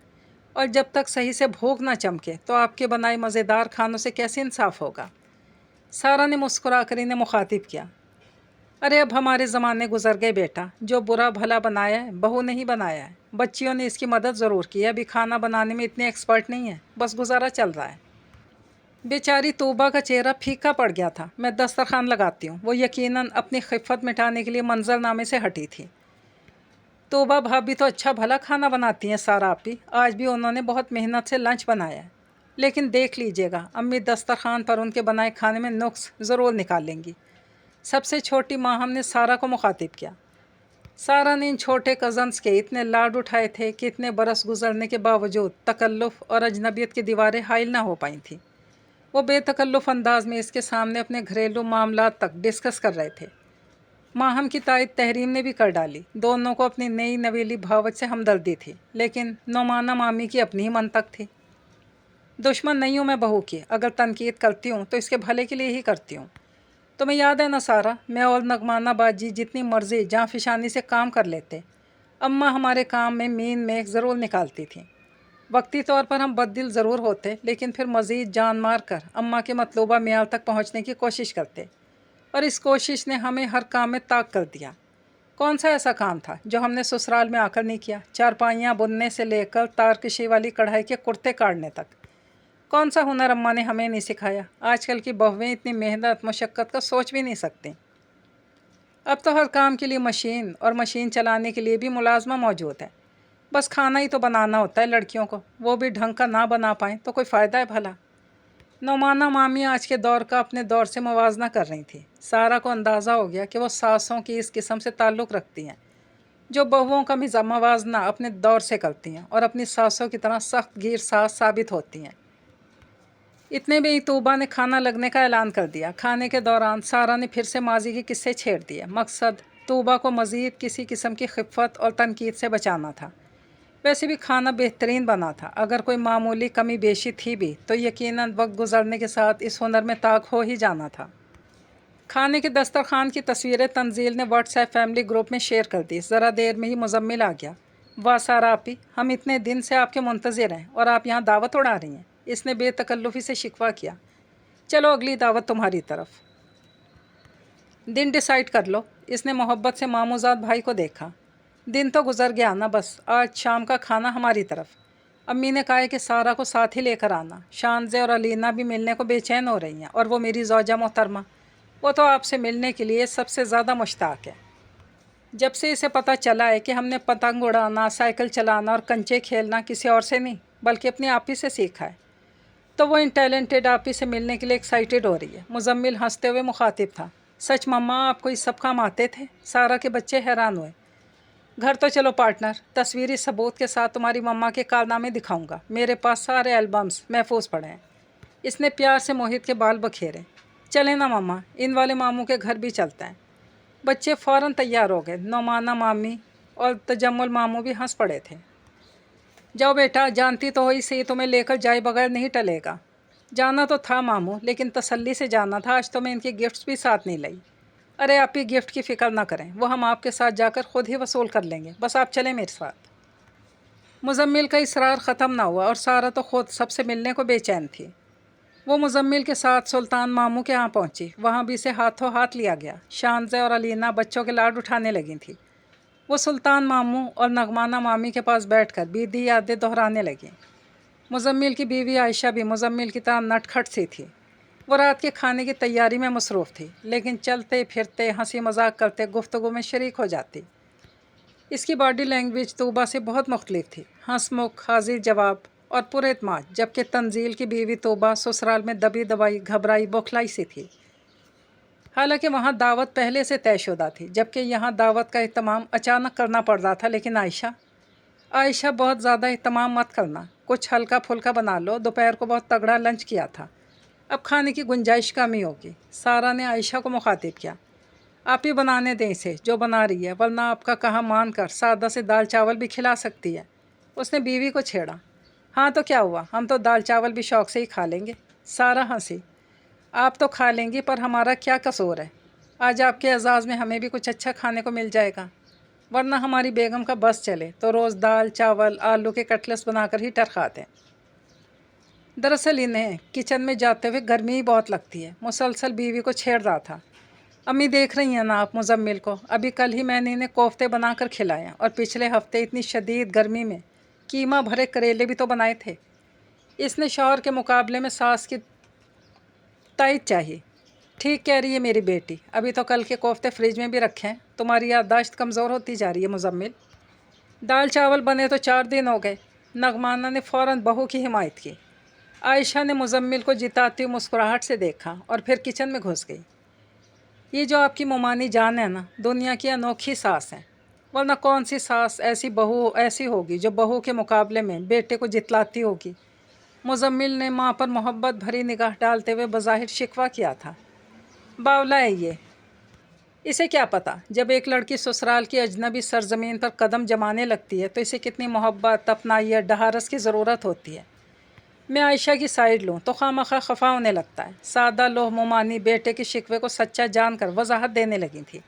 اور جب تک صحیح سے بھوک نہ چمکے تو آپ کے بنائے مزیدار کھانوں سے کیسے انصاف ہوگا۔ سارہ نے مسکرا کر انہیں مخاطب کیا، ارے اب ہمارے زمانے گزر گئے بیٹا، جو برا بھلا بنایا ہے بہو نہیں بنایا ہے، بچیوں نے اس کی مدد ضرور کی ہے، ابھی کھانا بنانے میں اتنے ایکسپرٹ نہیں ہے، بس گزارا چل رہا ہے۔ بیچاری توبہ کا چہرہ پھیکا پڑ گیا تھا۔ میں دسترخوان لگاتی ہوں، وہ یقیناً اپنی خفت مٹانے کے لیے منظرنامے سے ہٹی تھی۔ توبہ بھابھی تو اچھا بھلا کھانا بناتی ہیں سارہ آپی، آج بھی انہوں نے بہت محنت سے لنچ بنایا ہے، لیکن دیکھ لیجیے گا امی دسترخوان پر ان کے بنائے کھانے میں نقص ضرور نکال لیں گی۔ سب سے چھوٹی ماہم نے سارہ کو مخاطب کیا۔ سارہ نے ان چھوٹے کزنس کے اتنے لاڈ اٹھائے تھے کہ اتنے برس گزرنے کے باوجود تکلف اور اجنبیت کی دیواریں حائل نہ ہو پائیں تھیں۔ وہ بے تکلف انداز میں اس کے سامنے اپنے گھریلو معاملات تک ڈسکس کر رہے تھے۔ ماہم کی تائید تحریم نے بھی کر ڈالی۔ دونوں کو اپنی نئی نویلی بھاوت سے ہمدردی تھی، لیکن نعمانہ مامی کی اپنی ہی منطق تھی۔ دشمن نہیں ہوں میں بہو کی، اگر تنقید کرتی ہوں تو اس کے بھلے کے لیے ہی کرتی ہوں۔ تمہیں یاد ہے نا سارہ، میں اور نغمانہ باجی جتنی مرضی جاں فشانی سے کام کر لیتے، اماں ہمارے کام میں مین میخ ضرور نکالتی تھیں۔ وقتی طور پر ہم بد دل ضرور ہوتے، لیکن پھر مزید جان مار کر اماں کے مطلوبہ معیار تک پہنچنے کی کوشش کرتے، اور اس کوشش نے ہمیں ہر کام میں طاق کر دیا۔ کون سا ایسا کام تھا جو ہم نے سسرال میں آ کر نہیں کیا؟ چارپائیاں بننے سے لے کر تار کشی والی کڑھائی کے کرتے کاٹنے تک، کون سا ہنر اماں نے ہمیں نہیں سکھایا؟ آج کل کی بہویں اتنی محنت مشقت کا سوچ بھی نہیں سکتی۔ اب تو ہر کام کے لیے مشین، اور مشین چلانے کے لیے بھی ملازمہ موجود ہے، بس کھانا ہی تو بنانا ہوتا ہے لڑکیوں کو، وہ بھی ڈھنگ کا نہ بنا پائیں تو کوئی فائدہ ہے بھلا؟ نعمانہ مامی آج کے دور کا اپنے دور سے موازنہ کر رہی تھی۔ سارہ کو اندازہ ہو گیا کہ وہ ساسوں کی اس قسم سے تعلق رکھتی ہیں جو بہوؤں کا موازنہ اپنے دور سے کرتی ہیں اور اپنی ساسوں کی طرح سخت گیر ساس ثابت ہوتی ہیں۔ اتنے میں ہی توبہ نے کھانا لگنے کا اعلان کر دیا۔ کھانے کے دوران سارہ نے پھر سے ماضی کے قصے چھیڑ دیے، مقصد طوبہ کو مزید کسی قسم کی خفت اور تنقید سے بچانا تھا۔ ویسے بھی کھانا بہترین بنا تھا، اگر کوئی معمولی کمی بیشی تھی بھی تو یقیناً وقت گزرنے کے ساتھ اس ہنر میں طاق ہو ہی جانا تھا۔ کھانے کے دسترخوان کی تصویریں تنزیل نے واٹس ایپ فیملی گروپ میں شیئر کر دی۔ ذرا دیر میں ہی مزمل آ گیا۔ واہ سارا آپی، ہم اتنے دن سے آپ کے منتظر ہیں اور آپ یہاں دعوت اڑا رہی ہیں، اس نے بے تکلفی سے شکوہ کیا۔ چلو اگلی دعوت تمہاری طرف، دن ڈیسائیڈ کر لو۔ اس نے محبت سے ماموزاد بھائی کو دیکھا۔ دن تو گزر گیا نا، بس آج شام کا کھانا ہماری طرف۔ امی نے کہا ہے کہ سارا کو ساتھ ہی لے کر آنا، شانزے اور علینا بھی ملنے کو بے چین ہو رہی ہیں، اور وہ میری زوجہ محترمہ، وہ تو آپ سے ملنے کے لیے سب سے زیادہ مشتاق ہے۔ جب سے اسے پتہ چلا ہے کہ ہم نے پتنگ اڑانا، سائیکل چلانا اور کنچے کھیلنا کسی اور سے نہیں بلکہ اپنی آپی سے سیکھا ہے، تو وہ ان ٹیلنٹڈ آپی سے ملنے کے لیے ایکسائٹیڈ ہو رہی ہے۔ مزمل ہنستے ہوئے مخاطب تھا، سچ مما آپ کو یہ سب کام آتے تھے؟ سارا کے بچے حیران ہوئے۔ گھر تو چلو پارٹنر، تصویری ثبوت کے ساتھ تمہاری مما کے کارنامے دکھاؤں گا، میرے پاس سارے البمز محفوظ پڑے ہیں۔ اس نے پیار سے موہت کے بال بکھیرے۔ چلیں نا مما، ان والے ماموں کے گھر بھی چلتے ہیں۔ بچے فوراً تیار ہو گئے۔ نعمانہ مامی اور تجمل ماموں بھی ہنس پڑے تھے۔ جاؤ بیٹا، جانتی تو ہوئی سی تمہیں لے کر جائے بغیر نہیں ٹلے گا۔ جانا تو تھا ماموں، لیکن تسلی سے جانا تھا، آج تو میں ان کی گفٹس بھی ساتھ نہیں لائی۔ ارے آپ ہی گفٹ کی فکر نہ کریں، وہ ہم آپ کے ساتھ جا کر خود ہی وصول کر لیں گے، بس آپ چلیں میرے ساتھ۔ مزمل کا اصرار ختم نہ ہوا اور سارا تو خود سب سے ملنے کو بے چین تھی۔ وہ مزمل کے ساتھ سلطان ماموں کے ہاں پہنچی، وہاں بھی اسے ہاتھوں ہاتھ لیا گیا۔ شانزے اور علینا بچوں کے لاڈ اٹھانے لگی تھیں۔ وہ سلطان ماموں اور نغمانہ مامی کے پاس بیٹھ کر بیتی یادیں دہرانے لگیں۔ مزمل کی بیوی عائشہ بھی مزمل کی طرح نٹ کھٹ سی تھی۔ وہ رات کے کھانے کی تیاری میں مصروف تھی، لیکن چلتے پھرتے ہنسی مذاق کرتے گفتگو میں شریک ہو جاتی۔ اس کی باڈی لینگویج طوبہ سے بہت مختلف تھی، ہنس مکھ، حاضر جواب اور پراعتماد، جبکہ تنزیل کی بیوی طوبہ سسرال میں دبی دبائی، گھبرائی، بوکھلائی سی تھی۔ حالانکہ وہاں دعوت پہلے سے طے شدہ تھی، جبکہ یہاں دعوت کا اہتمام اچانک کرنا پڑ رہا تھا۔ لیکن عائشہ بہت زیادہ اہتمام مت کرنا، کچھ ہلکا پھلکا بنا لو، دوپہر کو بہت تگڑا لنچ کیا تھا، اب کھانے کی گنجائش کم ہی ہوگی۔ سارا نے عائشہ کو مخاطب کیا، آپ ہی بنانے دیں اسے جو بنا رہی ہے، ورنہ آپ کا کہا مان کر سادہ سے دال چاول بھی کھلا سکتی ہے۔ اس نے بیوی کو چھیڑا۔ ہاں تو کیا ہوا، ہم تو دال چاول بھی شوق سے ہی کھا لیں گے۔ سارا ہنسی، آپ تو کھا لیں گی پر ہمارا کیا قصور ہے، آج آپ کے اعزاز میں ہمیں بھی کچھ اچھا کھانے کو مل جائے گا، ورنہ ہماری بیگم کا بس چلے تو روز دال چاول آلو کے کٹلس بنا کر ہی ٹرکھاتے ہیں۔ دراصل انہیں کچن میں جاتے ہوئے گرمی ہی بہت لگتی ہے، مسلسل بیوی کو چھیڑ رہا تھا۔ امی دیکھ رہی ہیں نا آپ مزمل کو، ابھی کل ہی میں نے انہیں کوفتے بنا کر کھلائے اور پچھلے ہفتے اتنی شدید گرمی میں قیمہ بھرے کریلے بھی تو بنائے تھے۔ اس نے شوہر کے مقابلے میں ساس کی تائید چاہیے۔ ٹھیک کہہ رہی ہے میری بیٹی، ابھی تو کل کے کوفتے فریج میں بھی رکھے ہیں، تمہاری یادداشت کمزور ہوتی جا رہی ہے مزمل۔ دال چاول بنے تو 4 دن ہو گئے۔ نغمانہ نے فوراً بہو کی حمایت کی۔ عائشہ نے مزمل کو جتاتی مسکراہٹ سے دیکھا اور پھر کچن میں گھس گئی۔ یہ جو آپ کی مومانی جان ہے نا، دنیا کی انوکھی ساس ہے، ورنہ کون سی ساس ایسی ہوگی جو بہو کے مقابلے میں بیٹے کو جتلاتی ہوگی۔ مزمل نے ماں پر محبت بھری نگاہ ڈالتے ہوئے بظاہر شکوہ کیا تھا۔ باولا ہے یہ، اسے کیا پتہ جب ایک لڑکی سسرال کی اجنبی سرزمین پر قدم جمانے لگتی ہے تو اسے کتنی محبت، اپنائیت، ڈھارس کی ضرورت ہوتی ہے۔ میں عائشہ کی سائیڈ لوں تو خواہ خفا ہونے لگتا ہے۔ سادہ لوح مومانی بیٹے کے شکوے کو سچا جان کر وضاحت دینے لگی تھی۔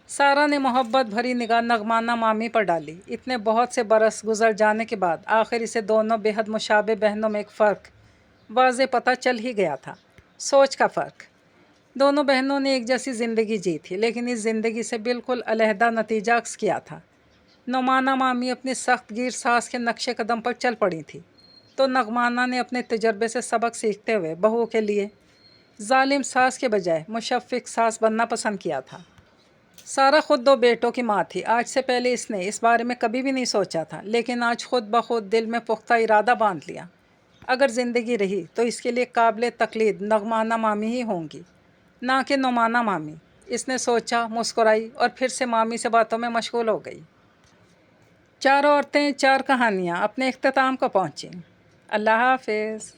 سارا نے محبت بھری نگاہ نغمانہ مامی پر ڈالی۔ اتنے بہت سے برس گزر جانے کے بعد آخر اسے دونوں بے حد مشابہ بہنوں میں ایک فرق واضح پتہ چل ہی گیا تھا، سوچ کا فرق۔ دونوں بہنوں نے ایک جیسی زندگی جی تھی، لیکن اس زندگی سے بالکل علیحدہ نتیجہ عکس کیا تھا۔ نعمانہ مامی اپنی سخت گیر ساس کے نقش قدم پر چل پڑی تھی، تو نغمانہ نے اپنے تجربے سے سبق سیکھتے ہوئے بہو کے لیے ظالم ساس کے بجائے مشفق ساس بننا پسند کیا تھا۔ سارا خود 2 بیٹوں کی ماں تھی، آج سے پہلے اس نے اس بارے میں کبھی بھی نہیں سوچا تھا، لیکن آج خود بخود دل میں پختہ ارادہ باندھ لیا، اگر زندگی رہی تو اس کے لیے قابل تقلید نغمانہ مامی ہی ہوں گی، نہ کہ نعمانہ مامی۔ اس نے سوچا، مسکرائی اور پھر سے مامی سے باتوں میں مشغول ہو گئی۔ 4 عورتیں 4 کہانیاں اپنے اختتام کو پہنچیں۔ اللہ حافظ۔